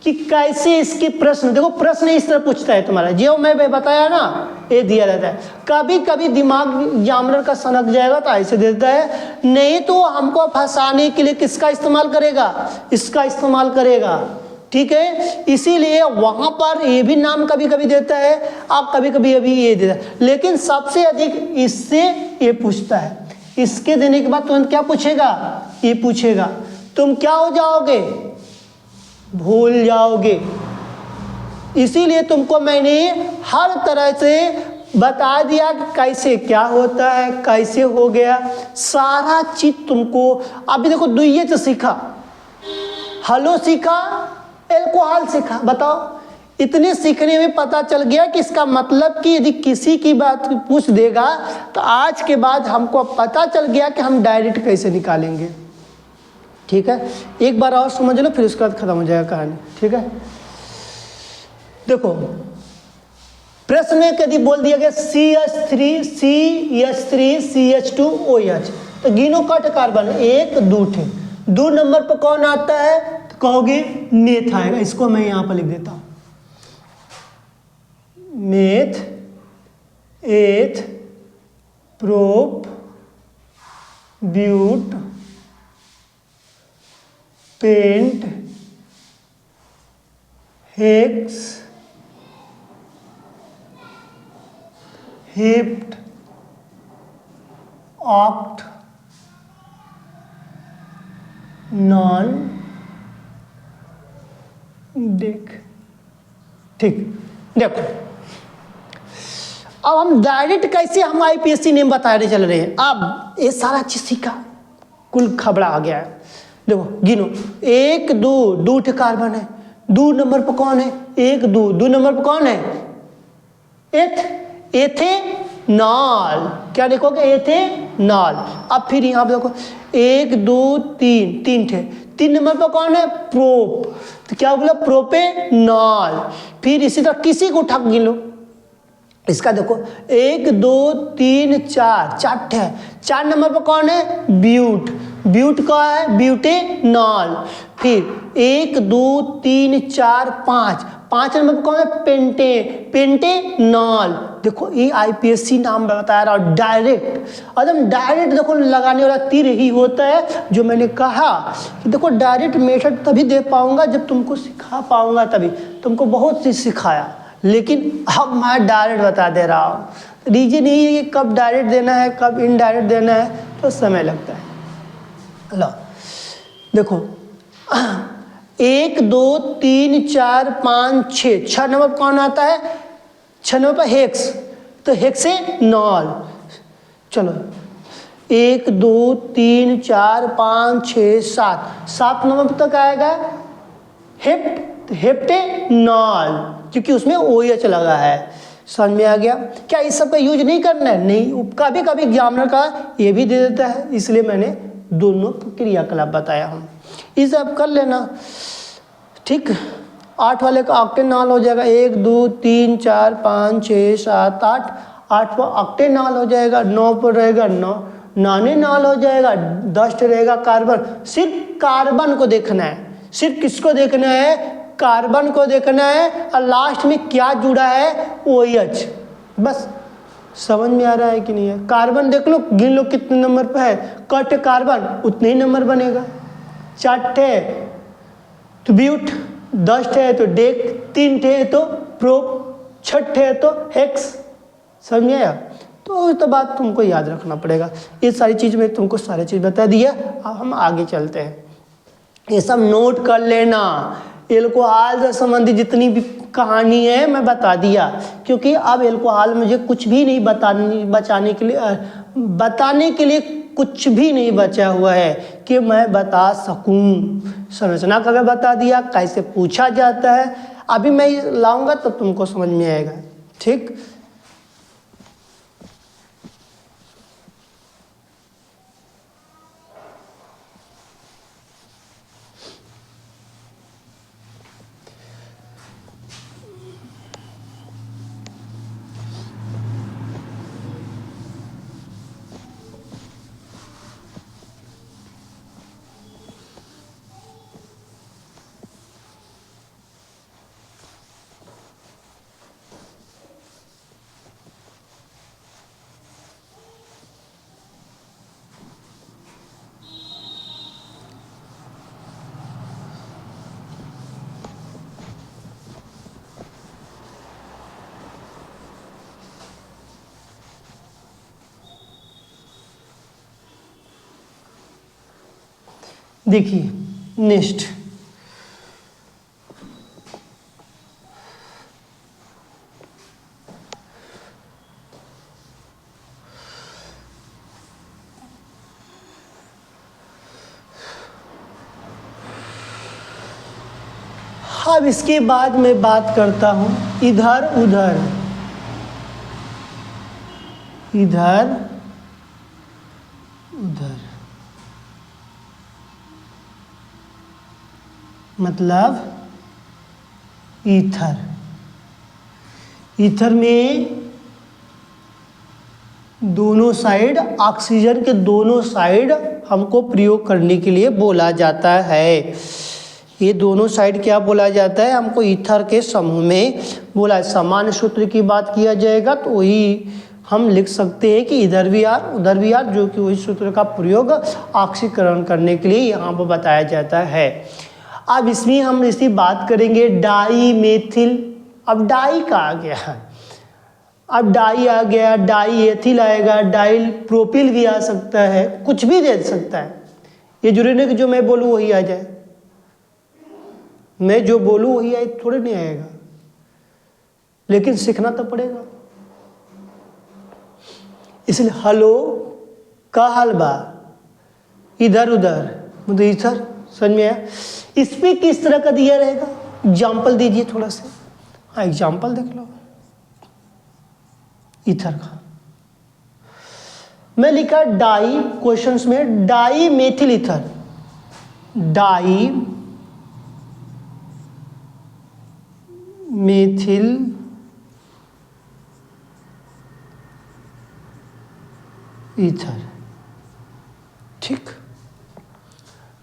कि कैसे इसके प्रश्न, देखो प्रश्न इस तरह पूछता है तुम्हारा, जो मैं बताया ना ये दिया रहता है। कभी कभी दिमाग एग्जामिनर का सनक जाएगा तो ऐसे देता है, नहीं तो हमको फंसाने के लिए किसका इस्तेमाल करेगा, इसका इस्तेमाल करेगा, ठीक है। इसीलिए वहां पर ये भी नाम कभी कभी देता है, आप कभी कभी अभी ये देता है, लेकिन सबसे अधिक इससे ये पूछता है। इसके देने के बाद तुरंत क्या पूछेगा, ये पूछेगा, तुम क्या हो जाओगे, भूल जाओगे। इसीलिए तुमको मैंने हर तरह से बता दिया कि कैसे क्या होता है, कैसे हो गया, सारा चीज तुमको। अभी देखो दुइये तो सीखा, हलो सीखा, एल्कोहल सीखा, बताओ इतने सीखने में पता चल गया कि इसका मतलब कि यदि किसी की बात पूछ देगा तो आज के बाद हमको पता चल गया कि हम डायरेक्ट कैसे निकालेंगे, ठीक है। एक बार और समझ लो, फिर उसके बाद खत्म हो जाएगा कहानी, ठीक है। देखो प्रश्न में यदि बोल दिया गया CH3 CH2 OH, तो गिनो कट कार्बन 1 2 थे, 2 नंबर पर कौन आता है तो कहोगे मेथ आएगा। इसको मैं यहां पर लिख देता हूं, meth, eth, prop, but, pent, hex, hept, oct, non, dec, ठीक। देखो अब हम डायरेक्ट कैसे हम आईपीएससी नेम बताने चल रहे हैं। अब ये सारा चीज सीखा, कुल खबड़ा आ गया है। देखो गिनो 1 2 2 ठे कार्बन है, 2 नंबर पर कौन है, 1 2 2 नंबर पर कौन है, एथेनॉल। क्या देखोगे, एथेनॉल। अब फिर यहाँ पे देखो 1 2 3 3 ठे, 3 नंबर पर कौन है, प्रोप, तो क्या बोला, प्रोपेनॉल। फिर इसी तरह किसी को उठा गिन लो, इसका देखो 1 2 3 4 4 ठे, 4 नंबर पर कौन है, ब्यूट, ब्यूट का है ब्यूटेनॉल। फिर 1 2 3 4 5 5 नंबर पर कौन है, पेंटेनॉल। देखो ये आईपीएससी नाम बताया रहा, डायरेक्ट एकदम डायरेक्ट देखो लगाने वाला तीर ही होता है। जो मैंने कहा कि देखो डायरेक्ट मेथड तभी दे पाऊंगा जब तुमको सिखा पाऊंगा, तभी तुमको बहुत चीज सिखाया, लेकिन अब मैं डायरेक्ट बता दे रहा हूँ। रीजन यही है कि कब डायरेक्ट देना है कब इनडायरेक्ट देना है, तो समय लगता है। लो देखो 1 2 3 4 5 6 6 नंबर पर कौन आता है, 6 नंबर पर हेक्स, तो हेक्सेनॉल। चलो 1 2 3 4 5 6 7 7 नंबर तक आएगा हेप्टेनॉल, क्योंकि उसमें OH लगा है। समझ में आ गया। क्या इस सब का यूज नहीं करना है, नहीं, कभी कभी एग्जामिनर का ये भी दे देता है, इसलिए मैंने दोनों क्रियाकलाप बताया हूँ, ये सब कर लेना, ठीक। 8 वाले का ऑक्टेनॉल हो जाएगा, 1 2 3 4 5 6 7 8, 8 पर ऑक्टेनॉल हो जाएगा, 9 पर रहेगा नॉनेनॉल हो जाएगा, 10 रहेगा कार्बन। सिर्फ कार्बन को देखना है, सिर्फ किसको देखना है, कार्बन को देखना है, और लास्ट में क्या जुड़ा है, OH। बस समझ में आ रहा है कि नहीं है। कार्बन देख लो, गिन लो कितने नंबर पर है, कट कार्बन उतने ही नंबर बनेगा, 4 ठे तो ब्यूट, 10 ठे तो डेक, 3 ठे तो प्रोप, 6 ठे तो हेक्स। समझ में आया। तो बात तुमको याद रखना पड़ेगा। ये सारी चीज़ में तुमको सारी चीज़ बता दिया। अब हम आगे चलते हैं, ये सब नोट कर लेना। एल्कोहल से संबंधित जितनी भी कहानी है, मैं बता दिया, क्योंकि अब अल्कोहल मुझे कुछ भी नहीं बताने के लिए कुछ भी नहीं बचा हुआ है कि मैं बता सकूं। संरचना का मैं बता दिया, कैसे पूछा जाता है, अभी मैं लाऊंगा तो तुमको समझ में आएगा। ठीक, देखिए नेक्स्ट, अब इसके बाद मैं बात करता हूं इधर उधर, इधर उधर, मतलब ईथर। ईथर में दोनों साइड, ऑक्सीजन के दोनों साइड हमको प्रयोग करने के लिए बोला जाता है। ये दोनों साइड क्या बोला जाता है, हमको ईथर के समूह में बोला। सामान्य सूत्र की बात किया जाएगा तो वही हम लिख सकते हैं कि इधर भी आर उधर भी आर, जो कि वही सूत्र का प्रयोग ऑक्सीकरण करने के लिए यहाँ पर बताया जाता है। अब इसमें हम इसी बात करेंगे डाई मेथिल। अब डाई का आ गया, अब डाई आ गया, डाई एथिल आएगा, डाइल प्रोपिल भी आ सकता है, कुछ भी दे सकता है। ये जरूरी नहीं कि जो मैं बोलूँ वही आ जाए, मैं जो बोलूँ वही आए थोड़े नहीं आएगा, लेकिन सीखना तो पड़ेगा। इसलिए हलो का हलबा, इधर उधर, मतलब इधर, समझ में आया। इस पे किस तरह का दिया रहेगा, एग्जाम्पल दीजिए थोड़ा सा। हाँ एग्जाम्पल देख लो ईथर का। मैं लिखा डाई, क्वेश्चंस में di methyl ether, di methyl ether. ठीक,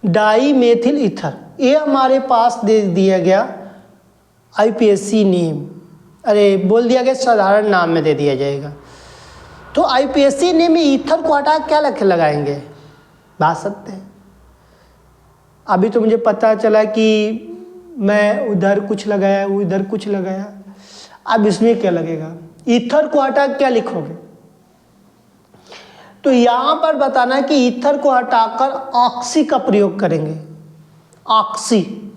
डाई मेथिल ईथर, ये हमारे पास दे दिया गया आईपीएससी नेम, अरे बोल दिया गया साधारण नाम में दे दिया जाएगा। तो आईपीएससी नेम में ईथर को हटा क्या लगाएंगे, बात सकते हैं। अभी तो मुझे पता चला कि मैं उधर कुछ लगाया, उधर कुछ लगाया, अब इसमें क्या लगेगा, ईथर को हटा क्या लिखोगे। तो यहां पर बताना कि ईथर को हटाकर ऑक्सी का प्रयोग करेंगे। ऑक्सी,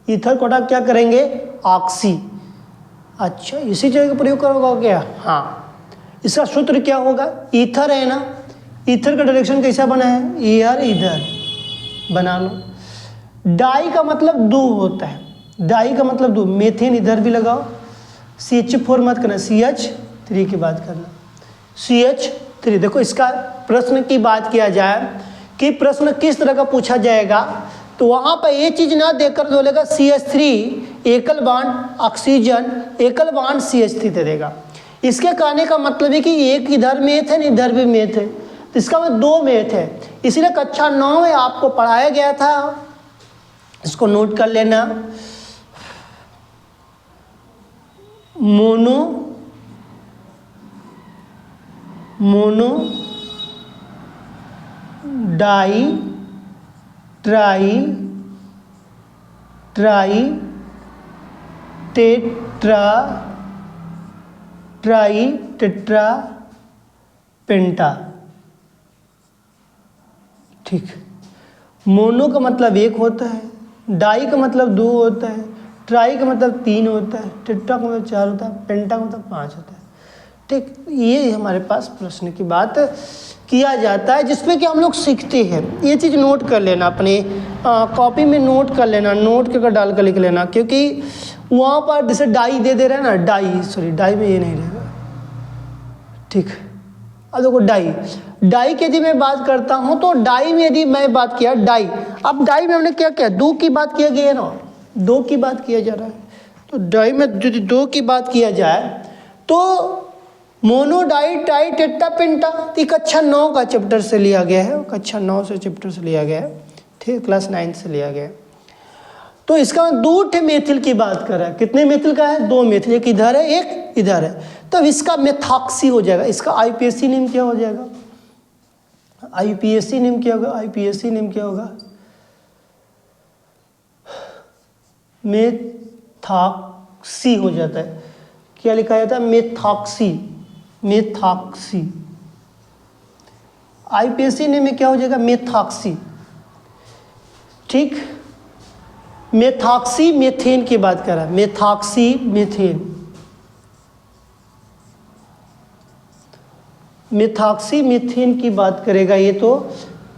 ईथर को हटा क्या करेंगे, ऑक्सी। अच्छा, इसी जगह का प्रयोग करोगे क्या, हाँ। इसका सूत्र क्या होगा, ईथर है ना, ईथर का डायरेक्शन कैसा बना है, ईयर इधर बना लो। डाई का मतलब दो होता है, डाई का मतलब दो, मेथेन इधर भी लगाओ, CH4 मत करना, CH3 की बात करना, CH3। देखो इसका प्रश्न की बात किया जाए कि प्रश्न किस तरह का पूछा जाएगा, तो वहाँ पर ये चीज़ ना देकर बोलेगा CH3 एकल बॉन्ड ऑक्सीजन एकल बॉन्ड CH3 दे देगा। इसके कहने का मतलब है कि एक इधर मेथ है, इधर भी मेथ है, तो इसका मतलब दो मेथ है। इसलिए कक्षा 9 में आपको पढ़ाया गया था, इसको नोट कर लेना, mono mono di tri try tetra try tetra पेंटा। ठीक, मोनो का मतलब एक होता है, डाई का मतलब दो होता है, ट्राई का मतलब 3 होता है, टेट्रा का मतलब 4 होता है, पेंटा का मतलब 5 होता है। ठीक, ये हमारे पास प्रश्न की बात किया जाता है जिसमें कि हम लोग सीखते हैं। ये चीज़ नोट कर लेना, अपने कॉपी में नोट कर लेना, नोट कर डाल कर लिख लेना, क्योंकि वहाँ पर जैसे डाई दे दे रहे हैं ना, डाई में ये नहीं रहेगा। ठीक, अब देखो डाई की यदि मैं बात करता हूँ तो डाई में यदि मैं बात किया डाई, अब डाई में हमने क्या किया, 2 की बात किया गया है ना, 2 की बात किया जा रहा है। तो डाई में यदि 2 की बात किया जाए तो mono di tri tetra penta, कक्षा 9 का चैप्टर से लिया गया है, कक्षा 9 से चैप्टर से लिया गया है। ठीक, क्लास 9 से लिया गया है। तो इसका 2 मेथिल की बात कर रहा है। कितने मेथिल का है, 2 मेथिल, एक इधर है एक इधर है। तब इसका मेथॉक्सी हो जाएगा। इसका आईपीएससी नेम क्या हो जाएगा, आईपीएससी नेम क्या होगा, आईपीएससी नेम क्या होगा, मेथॉक्सी हो जाता है। क्या लिखा जाता है, मेथॉक्सी, मेथॉक्सी। आईपीएससी नेम में क्या हो जाएगा, मेथॉक्सी। ठीक, मेथॉक्सी मेथेन की बात कर रहा है, मेथॉक्सी मेथेन, मेथॉक्सी मेथेन की बात करेगा ये। तो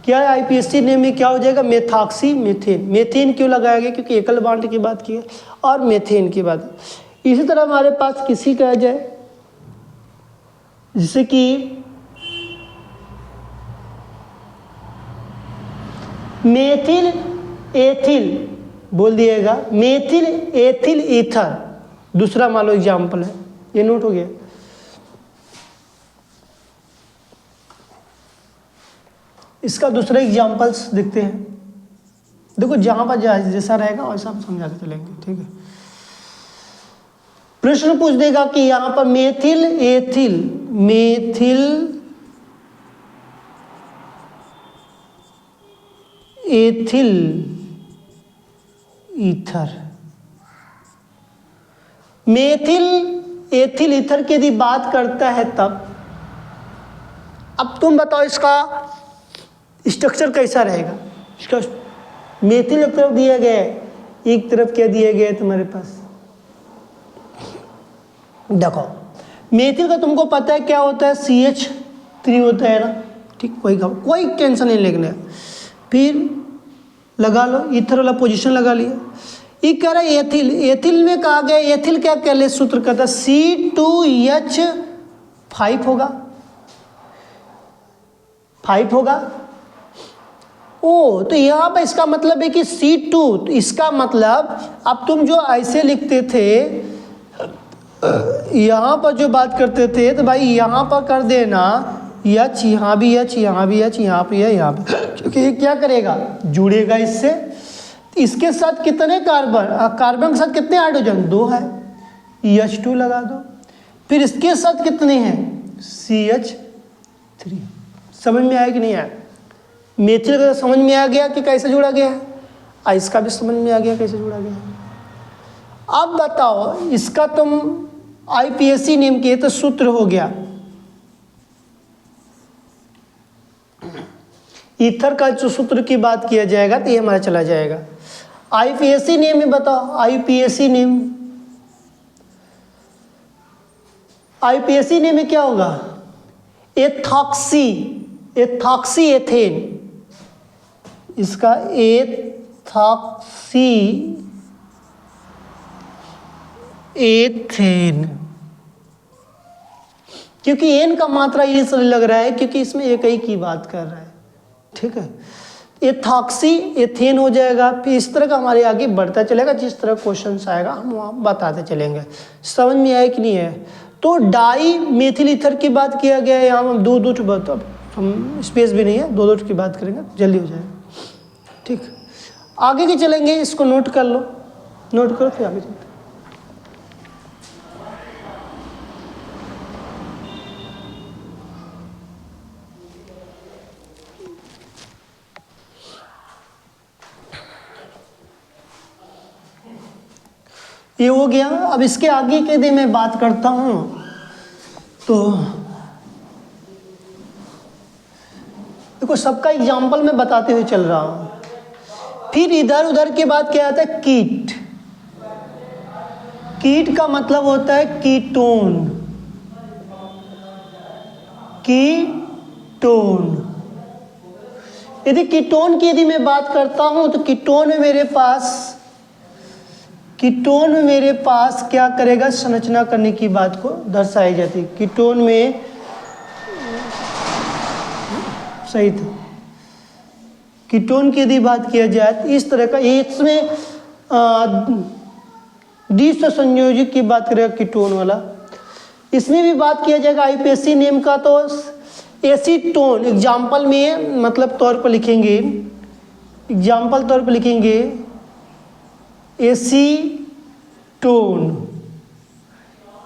क्या है, आईपीएससी नेम में क्या हो जाएगा, मेथॉक्सी मेथेन। मेथेन क्यों लगाया गया, क्योंकि एकल बांड की बात की है और मेथेन की बात। इसी तरह हमारे पास किसी का आ जाए, जैसे कि मेथिल एथिल बोल दिएगा, मेथिल एथिल ईथर, दूसरा मान लो एग्जाम्पल है, ये नोट हो गया। इसका दूसरा एग्जाम्पल्स देखते हैं। देखो जहां पर जैसा रहेगा वैसा हम समझा के चलेंगे। ठीक है, प्रश्न पूछ देगा कि यहां पर methyl ethyl, methyl ethyl ether, methyl ethyl ether की यदि बात करता है तब, अब तुम बताओ इसका स्ट्रक्चर कैसा रहेगा। इसका मेथिल एक तरफ दिया गया है, एक तरफ क्या दिया गया है तुम्हारे पास, देखो मेथिल का तुमको पता है क्या होता है, CH3 होता है ना। ठीक, कोई टेंशन नहीं लेना। फिर लगा लो, ईथर वाला पोजीशन लगा लिया। ये कह रहा है एथिल, एथिल में कहा गया, एथिल क्या कह ले, सूत्र कहता है C2H5 होगा, 5 होगा। ओ, तो यहाँ पर इसका मतलब है कि C2, तो इसका मतलब अब तुम जो ऐसे लिखते थे, यहाँ पर जो बात करते थे, तो भाई यहाँ पर कर देना H, यहाँ भी H, यहाँ भी H, यहाँ पे है, यहाँ पे, क्योंकि ये क्या करेगा, जुड़ेगा इससे। इसके साथ कितने कार्बन, कार्बन के साथ कितने हाइड्रोजन, 2 है, H2 लगा दो। फिर इसके साथ कितने हैं, CH3। समझ में आया कि नहीं आया, मेथिल का समझ में आ गया कि कैसे जुड़ा गया है, और इसका भी समझ में आ गया कैसे जुड़ा गया है। अब बताओ इसका तुम आईपीएससी नेम के तो सूत्र हो गया, ईथर का जो सूत्र की बात किया जाएगा तो ये हमारा चला जाएगा। आईपीएससी नेम में बताओ, आईपीएससी नेम, आईपीएससी नेम में क्या होगा, एथॉक्सी, एथॉक्सी एथेन, इसका एथॉक्सी एथेन, क्योंकि एन का मात्रा इसलिए लग रहा है क्योंकि इसमें एक ही की बात कर रहा है। ठीक है, एथॉक्सी एथेन हो जाएगा। फिर इस तरह का हमारे आगे बढ़ता चलेगा, जिस तरह क्वेश्चन आएगा हम वहाँ बताते चलेंगे। समझ में आया कि नहीं है। तो डाई मेथिल ईथर की बात किया गया है, यहाँ हम दो हम स्पेस भी नहीं है, 2 की बात करेंगे जल्दी हो जाएगा। ठीक, आगे के चलेंगे, इसको नोट कर लो, नोट करो फिर आगे चलते। ये हो गया। अब इसके आगे के दिन मैं बात करता हूं, तो देखो सबका एग्जाम्पल मैं बताते हुए चल रहा हूं। फिर इधर उधर के बाद क्या आता है, कीट, कीट का मतलब होता है कीटोन। कीटोन, यदि कीटोन की यदि मैं बात करता हूं तो कीटोन में मेरे पास क्या करेगा, संरचना करने की बात को दर्शाई जाती है। कीटोन में सही था, कीटोन की यदि बात किया जाए तो इस तरह का, इसमें द्विसंयोजक की बात करेगा कीटोन वाला। इसमें भी बात किया जाएगा आईपीएससी नेम का, तो एसीटोन एग्जाम्पल में मतलब तौर पर लिखेंगे, एग्जाम्पल तौर पर लिखेंगे एसीटोन।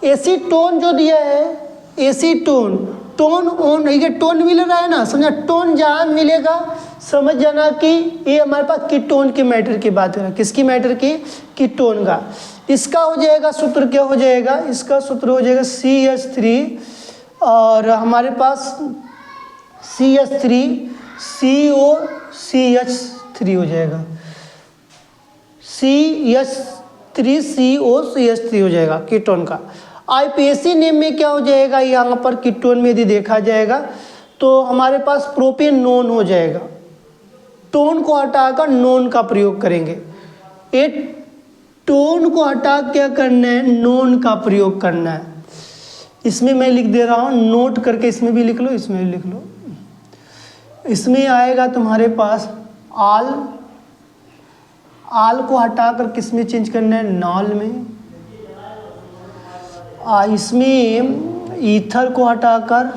एसीटोन जो दिया है, एसीटोन, टोन ऑन है, टोन मिल रहा है ना, समझा। टोन जहाँ मिलेगा समझ जाना कि ये हमारे पास कीटोन के मैटर की बात कर रहा है। किसकी मैटर की? कीटोन का। इसका हो जाएगा सूत्र, क्या हो जाएगा? इसका सूत्र हो जाएगा CH3, और हमारे पास CH3 COCH3 हो जाएगा, CH3COCH3 हो जाएगा कीटोन का। आईपीएससी नेम में क्या हो जाएगा, यहाँ पर कीटोन में यदि देखा जाएगा तो हमारे पास प्रोपेनोन हो जाएगा। टोन को हटाकर नोन का प्रयोग करेंगे। ये टोन को हटा क्या करना है, नोन का प्रयोग करना है। इसमें मैं लिख दे रहा हूँ, नोट करके इसमें भी लिख लो, इसमें भी लिख लो। इसमें आएगा तुम्हारे पास आल को हटाकर किस में चेंज करना है, नॉल में। इसमें ईथर को हटाकर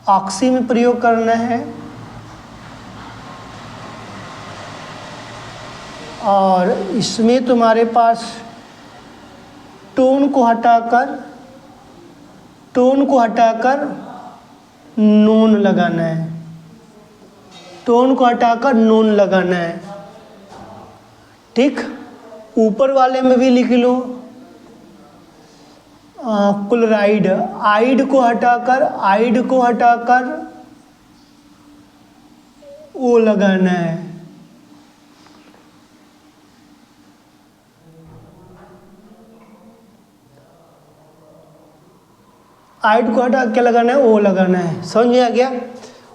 ऑक्सी में प्रयोग करना है, और इसमें तुम्हारे पास टोन को हटाकर नोन लगाना है, टोन को हटाकर नोन लगाना है। ठीक, ऊपर वाले में भी लिख लो क्लोराइड, आइड को हटाकर ओ लगाना है। आइड को हटा क्या लगाना है, ओ लगाना है। समझ में आ गया?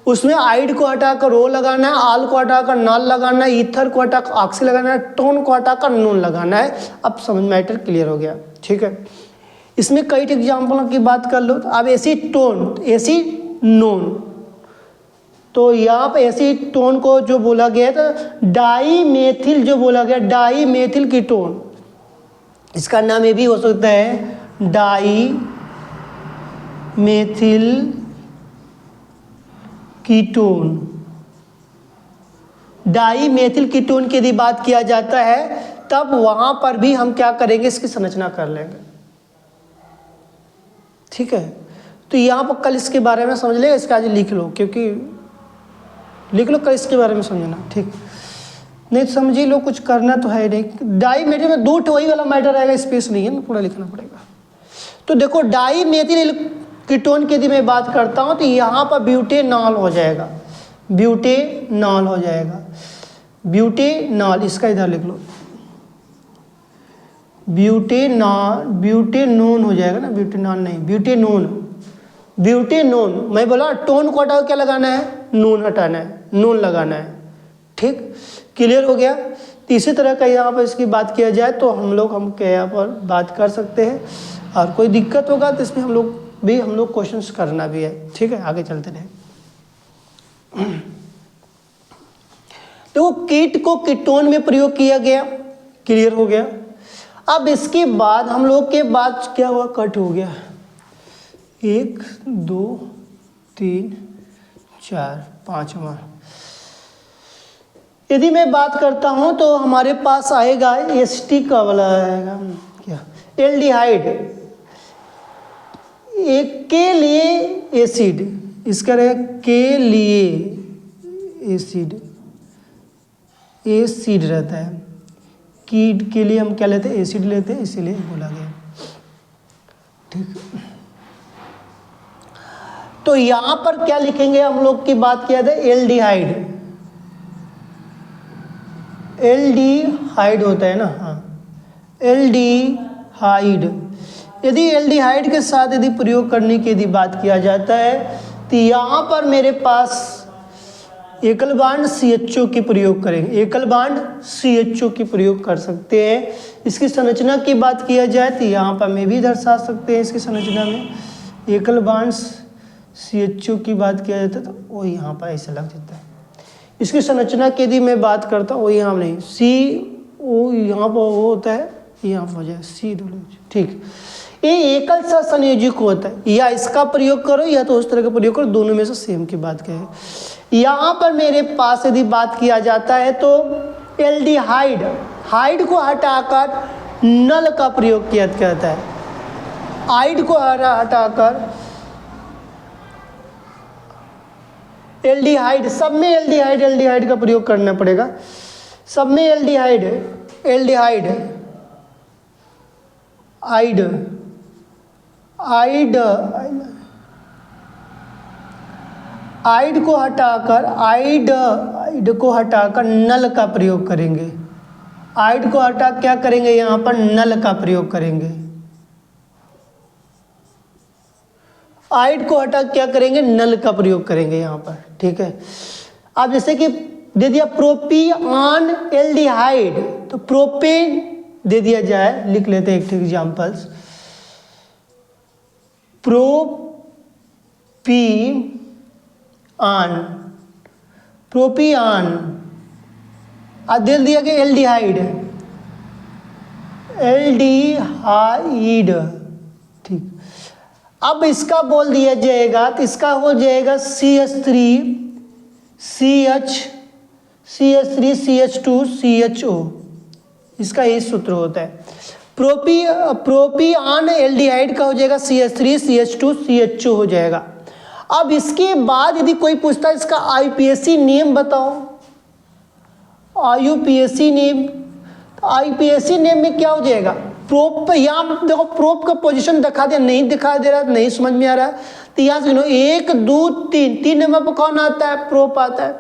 उसमें आइड को हटाकर ओ लगाना है, आल को हटाकर नाल लगाना है, ईथर को हटाकर ऑक्सी लगाना है, टोन को हटाकर नोन लगाना है। अब समझ मैटर क्लियर हो गया। ठीक है, इसमें कई एग्जाम्पलों की बात कर लो। अब एसीटोन, एसीनोन, तो यहाँ पर एसीटोन को जो बोला गया था डाईमेथिल, जो बोला गया डाईमेथिल कीटोन, इसका नाम ये भी हो सकता है डाईमेथिल कीटोन। डाईमेथिल कीटोन की यदि बात किया जाता है तब वहां पर भी हम क्या करेंगे, इसकी संरचना कर लेंगे। ठीक है, तो यहाँ पर कल इसके बारे में समझ लेगा, इसका आज लिख लो, क्योंकि लिख लो कल इसके बारे में समझना। ठीक, नहीं तो समझ ही लो, कुछ करना तो है नहीं। डाईमेथिल में दो वही वाला मैटर आएगा, स्पेस नहीं है ना, पूरा लिखना पड़ेगा। तो देखो डाईमेथिल कीटोन की यदि मैं बात करता हूँ तो यहाँ पर ब्यूटेनॉल हो जाएगा, ब्यूटेनॉल हो जाएगा, ब्यूटेनॉल। इसका इधर लिख लो ब्यूटेनोन हो जाएगा ना, ब्यूटेनॉल नहीं, ब्यूटेनोन। मैं बोला टोन को हटाओ, क्या लगाना है, नोन हटाना है, नोन लगाना है। ठीक, क्लियर हो गया? तो इसी तरह का यहाँ पर इसकी बात किया जाए तो हम यहाँ पर बात कर सकते हैं, और कोई दिक्कत होगा तो इसमें हम लोग क्वेश्चंस करना भी है। ठीक है, आगे चलते रहे। तो कीट को कीटोन में प्रयोग किया गया, क्लियर हो गया। अब इसके बाद हम लोग के बाद क्या हुआ, कट हो गया 1 2 3 4 5वां। यदि मैं बात करता हूं तो हमारे पास आएगा एसिटिक का वाला आएगा क्या, एल्डिहाइड। एक के लिए एसिड, इसका रहेगा के लिए एसिड रहता है। कीट के लिए हम क्या लेते हैं, एसिड लेते हैं, इसीलिए बोला गया। ठीक, तो यहां पर क्या लिखेंगे, हम लोग की बात किया था एल्डिहाइड। एल्डिहाइड होता है ना, हाँ, एल्डिहाइड। यदि एल्डिहाइड के साथ यदि प्रयोग करने की यदि बात किया जाता है तो यहाँ पर मेरे पास एकल बांड CHO की प्रयोग करेंगे, एकल बांड CHO की प्रयोग कर सकते हैं। इसकी संरचना की बात किया जाए तो यहाँ पर मैं भी दर्शा सकते हैं इसकी संरचना में एकल बांड CHO की बात किया जाता है तो वो यहाँ पर ऐसा लग जाता है। इसकी संरचना की यदि मैं बात करता हूँ वो यहाँ नहीं, CO यहाँ पर वो होता है, यहाँ पर हो जाए COH, ठीक। ये एकल सा संयोजक होता है, या इसका प्रयोग करो या तो उस तरह का प्रयोग करो, दोनों में से सेम की बात करें। यहाँ पर मेरे पास यदि बात किया जाता है तो एल्डिहाइड, हाइड को हटाकर नल का प्रयोग किया जाता है, आइड को हटाकर एल्डिहाइड, सब में एल्डिहाइड का प्रयोग करना पड़ेगा, सब में एल्डिहाइड आइड को हटाकर नल का प्रयोग करेंगे, आइड को हटा क्या करेंगे, यहाँ पर नल का प्रयोग करेंगे, आइड को हटा क्या करेंगे, नल का प्रयोग करेंगे यहाँ पर, ठीक है। अब जैसे कि दे दिया प्रोपिऑन एल्डिहाइड, तो प्रोपेन दे दिया जाए, लिख लेते हैं एक एग्जाम्पल्स, प्रोपिऑन अब दे दिया कि एल्डिहाइड, ठीक। अब इसका बोल दिया जाएगा तो इसका हो जाएगा CH3CH2CHO, इसका यही सूत्र होता है। प्रोपिऑन एल्डिहाइड का हो जाएगा CH3CH2CHO हो जाएगा। अब इसके बाद यदि कोई पूछता है इसका IUPAC नेम बताओ, IUPAC नेम, तो IUPAC नेम में क्या हो जाएगा, प्रोप, यहाँ देखो प्रोप का पोजीशन दिखा दिया, नहीं दिखा दे रहा, नहीं समझ में आ रहा है तो यहाँ से 1 2 3 नंबर पर कौन आता है, प्रोप आता है।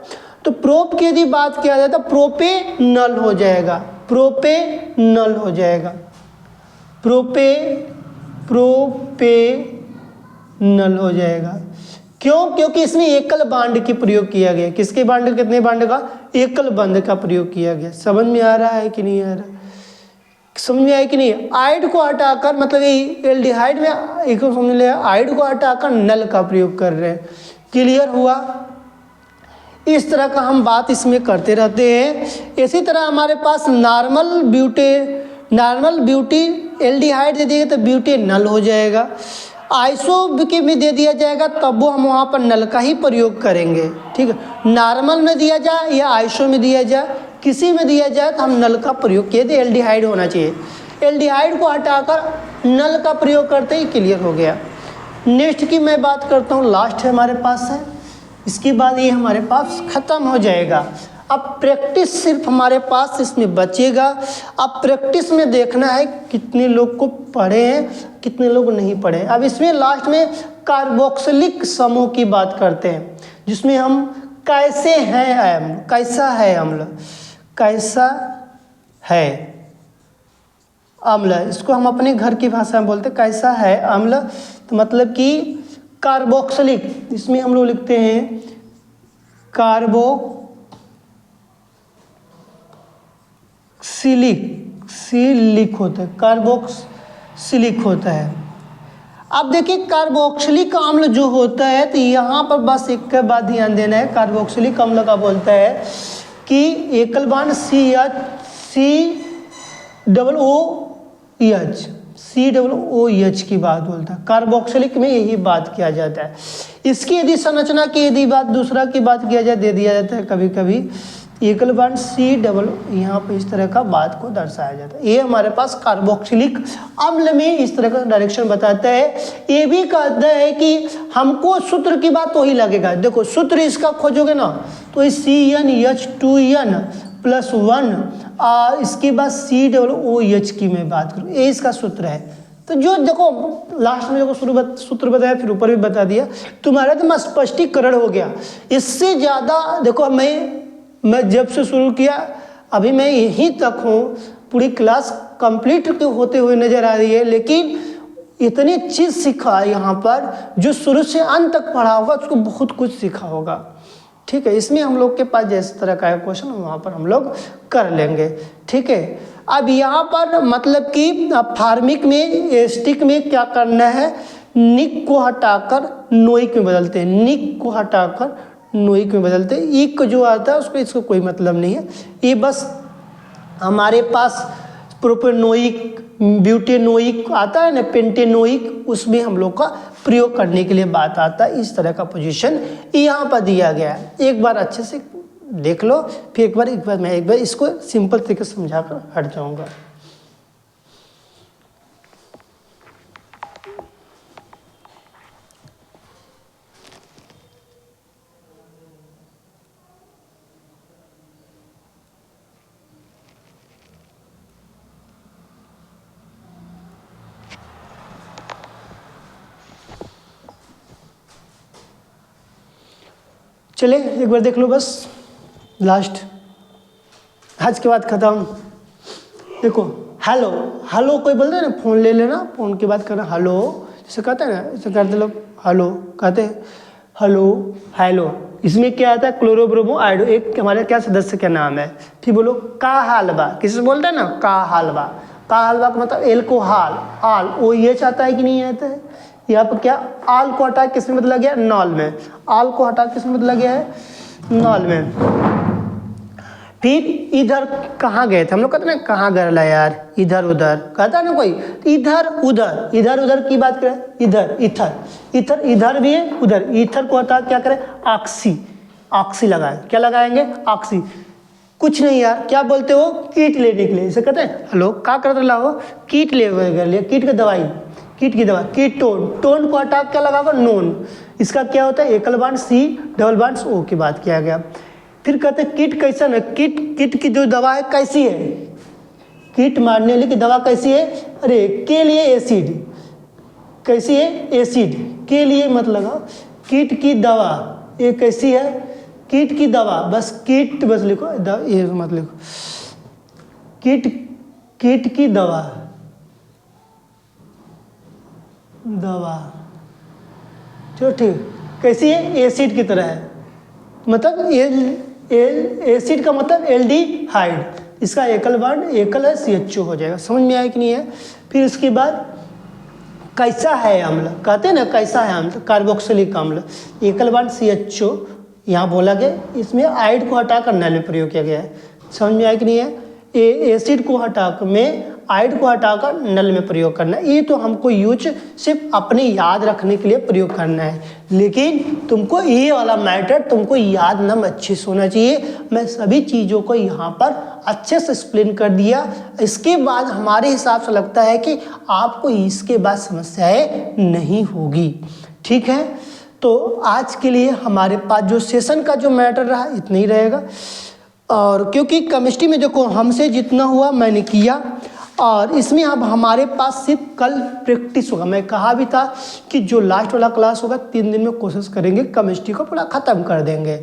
तो प्रोप की यदि बात किया जाए तो प्रोपेनल हो जाएगा, प्रोपेनल हो जाएगा, प्रोपेनल हो जाएगा। क्यों? क्योंकि इसमें एकल बांड की प्रयोग किया गया। किसके बांड, कितने बांड का, एकल बांड का प्रयोग किया गया। समझ में आ रहा है कि नहीं आ रहा, समझ में आया कि नहीं। आइड को हटाकर, मतलब एल्डिहाइड में एक समझ लिया, आइड को हटाकर नल का प्रयोग कर रहे हैं। क्लियर हुआ। इस तरह का हम बात इसमें करते रहते हैं। इसी तरह हमारे पास नॉर्मल ब्यूटी एल्डिहाइड दे दिएगा तो ब्यूटेनल हो जाएगा। आइसो के में दे दिया जाएगा तब वो हम वहाँ पर नल का ही प्रयोग करेंगे, ठीक है। नॉर्मल में दिया जाए या आइसो में दिया जाए, किसी में दिया जाए तो हम नल का प्रयोग किए थे, एल्डिहाइड होना चाहिए। एल्डिहाइड को हटाकर नल का प्रयोग करते ही क्लियर हो गया। नेक्स्ट की मैं बात करता हूँ, लास्ट है हमारे पास है, इसके बाद ये हमारे पास ख़त्म हो जाएगा। अब प्रैक्टिस सिर्फ हमारे पास इसमें बचेगा। अब प्रैक्टिस में देखना है कितने लोग को पढ़े हैं, कितने लोग नहीं पढ़े। अब इसमें लास्ट में कार्बोक्सिलिक समूह की बात करते हैं, जिसमें हम कैसे हैं अम्ल, कैसा है अम्ल, कैसा है अम्ल, इसको हम अपने घर की भाषा में बोलते हैं कैसा है अम्ल। तो मतलब कि कार्बोक्सिलिक, इसमें हम लोग लिखते हैं कार्बोक्सिलिक होता है, कार्बोक्सिलिक होता है। अब देखिए कार्बोक्सिलिक अम्ल जो होता है, तो यहाँ पर बस एक बात ध्यान देना है। कार्बोक्सिलिक अम्ल का बोलता है कि एकल बांड COOH की बात बोलता है। कार्बोक्सिलिक में यही बात किया जाता है। इसकी यदि संरचना की यदि बात दूसरा की बात किया जाए, दे दिया जाता है कभी कभी एकल बांड C, यहाँ पे इस तरह का बात को दर्शाया जाता है। ये हमारे पास कार्बोक्सिलिक अम्ल में इस तरह का डायरेक्शन बताता है। ये भी कहता है कि हमको सूत्र की बात वही लगेगा। देखो सूत्र इसका खोजोगे ना तो CnH2n+1 इसके बाद COOH की मैं बात करूँ, ये इसका सूत्र है। तो जो देखो लास्ट में देखो सूत्र बताया, फिर ऊपर भी बता दिया, तुम्हारा तो स्पष्टीकरण हो गया। इससे ज़्यादा देखो मैं जब से शुरू किया अभी मैं यहीं तक हूँ, पूरी क्लास कंप्लीट होते हुए नज़र आ रही है, लेकिन इतनी चीज़ सीखा यहाँ पर, जो शुरू से अंत तक पढ़ा होगा उसको बहुत कुछ सीखा होगा। ठीक है, इसमें हम लोग के पास जिस तरह का क्वेश्चन वहाँ पर हम लोग कर लेंगे। ठीक है, अब यहाँ पर मतलब कि फार्मिक में एस्टिक में क्या करना है, निक को हटाकर नोइक में बदलते हैं, निक को हटाकर नोइक में बदलते हैं। इक जो आता है उसको इसको कोई मतलब नहीं है, ये बस हमारे पास प्रोपेनोइक ब्यूटेनोइक आता है ना, पेंटेनोइक, उसमें हम लोग का प्रयोग करने के लिए बात आता है। इस तरह का पोजीशन यहाँ पर दिया गया है। एक बार अच्छे से देख लो, फिर एक बार मैं इसको सिंपल तरीके से समझा कर हट जाऊँगा। चले एक बार देख लो, बस लास्ट, आज के बाद ख़त्म। देखो हेलो, हेलो कोई बोलते हैं ना, फ़ोन ले लेना, फ़ोन की बात करना, हेलो जैसे कहते हैं ना, ऐसे करते लोग, हेलो कहते हैं, हेलो हेलो। इसमें क्या आता है, क्लोरोब्रोमो आयोडो, एक हमारे क्या सदस्य का नाम है। फिर बोलो का हालवा, किसी बोलते हैं ना का हलवा, का हलवा का मतलब एल्कोहल, आल ओ ये चाहता है कि नहीं आता है। यहाँ पर क्या, आल को हटा किस में बदला गया, नॉल में, आल को हटा किस में बदला गया है, नॉल में। फिर इधर कहाँ गए थे हम लोग, कहते ना कहाँ गया यार, इधर उधर कहता है ना कोई, इधर उधर, इधर उधर की बात करें, इधर इथर, इथर इधर भी है उधर, इथर को हटा क्या करें, ऑक्सी, ऑक्सी लगाए, क्या लगाएंगे, ऑक्सी। कुछ नहीं यार, क्या बोलते हो, कीट लेने के लिए, इसे कहते हैं हेलो, क्या करते लाओ, कीट ले, कीट की दवाई, कीट की दवा, कीटोन, टोन को हटा क्या लगाओगे, नोन। इसका क्या होता है, एकल बांड सी, डबल बांड ओ की बात किया गया। फिर कहते हैं कीट कैसा है, कीट की जो दवा है कैसी है, कीट मारने वाली की दवा कैसी है, अरे के लिए एसिड, कैसी है, एसिड के लिए मत लगाओ, कीट की दवा ये कैसी है, कीट की दवा, बस कीट बस लिखो, ये मत लिखो, कीट की दवा, चलो ठीक, कैसी है, एसिड की तरह है, मतलब एसिड का मतलब एल्डिहाइड, इसका एकल बांड एकल है, CHO हो जाएगा। समझ में आया कि नहीं है। फिर इसके बाद कैसा है अम्ल, कहते हैं ना कैसा है अम्ल, कार्बोक्सिलिक अम्ल, एकल बांड CHO यहाँ बोला गया, इसमें आइड को हटाकर नल में प्रयोग किया गया है। समझ में आया कि नहीं है। एसिड को हटाकर में आइड को हटाकर नल में प्रयोग करना है। ये तो हमको यूज सिर्फ अपने याद रखने के लिए प्रयोग करना है, लेकिन तुमको ये वाला मैटर तुमको याद नम अच्छे से होना चाहिए। मैं सभी चीज़ों को यहाँ पर अच्छे से एक्सप्लेन कर दिया। इसके बाद हमारे हिसाब से लगता है कि आपको इसके बाद समस्याएं नहीं होगी। ठीक है, तो आज के लिए हमारे पास जो सेशन का जो मैटर रहा इतना ही रहेगा। और क्योंकि केमिस्ट्री में देखो हमसे जितना हुआ मैंने किया, और इसमें अब हमारे पास सिर्फ कल प्रैक्टिस होगा। मैं कहा भी था कि जो लास्ट वाला क्लास होगा 3 दिन में कोशिश करेंगे केमिस्ट्री को पूरा ख़त्म कर देंगे।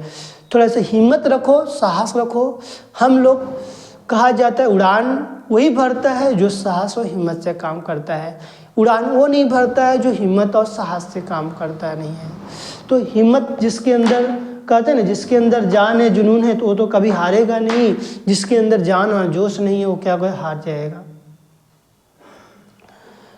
थोड़ा सा हिम्मत रखो, साहस रखो। हम लोग कहा जाता है उड़ान वही भरता है जो साहस और हिम्मत से काम करता है, उड़ान वो नहीं भरता है जो हिम्मत और साहस से काम करता नहीं है। तो हिम्मत जिसके अंदर, कहते हैं ना जिसके अंदर जान है जुनून है, तो वो तो कभी हारेगा नहीं। जिसके अंदर जान और जोश नहीं है वो क्या कोई हार जाएगा।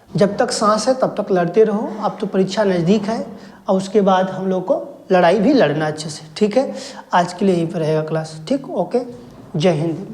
जब तक सांस है तब तक लड़ते रहो। अब तो परीक्षा नज़दीक है और उसके बाद हम लोग को लड़ाई भी लड़ना अच्छे से। ठीक है, आज के लिए यहीं पर रहेगा क्लास। ठीक, ओके, जय हिंद।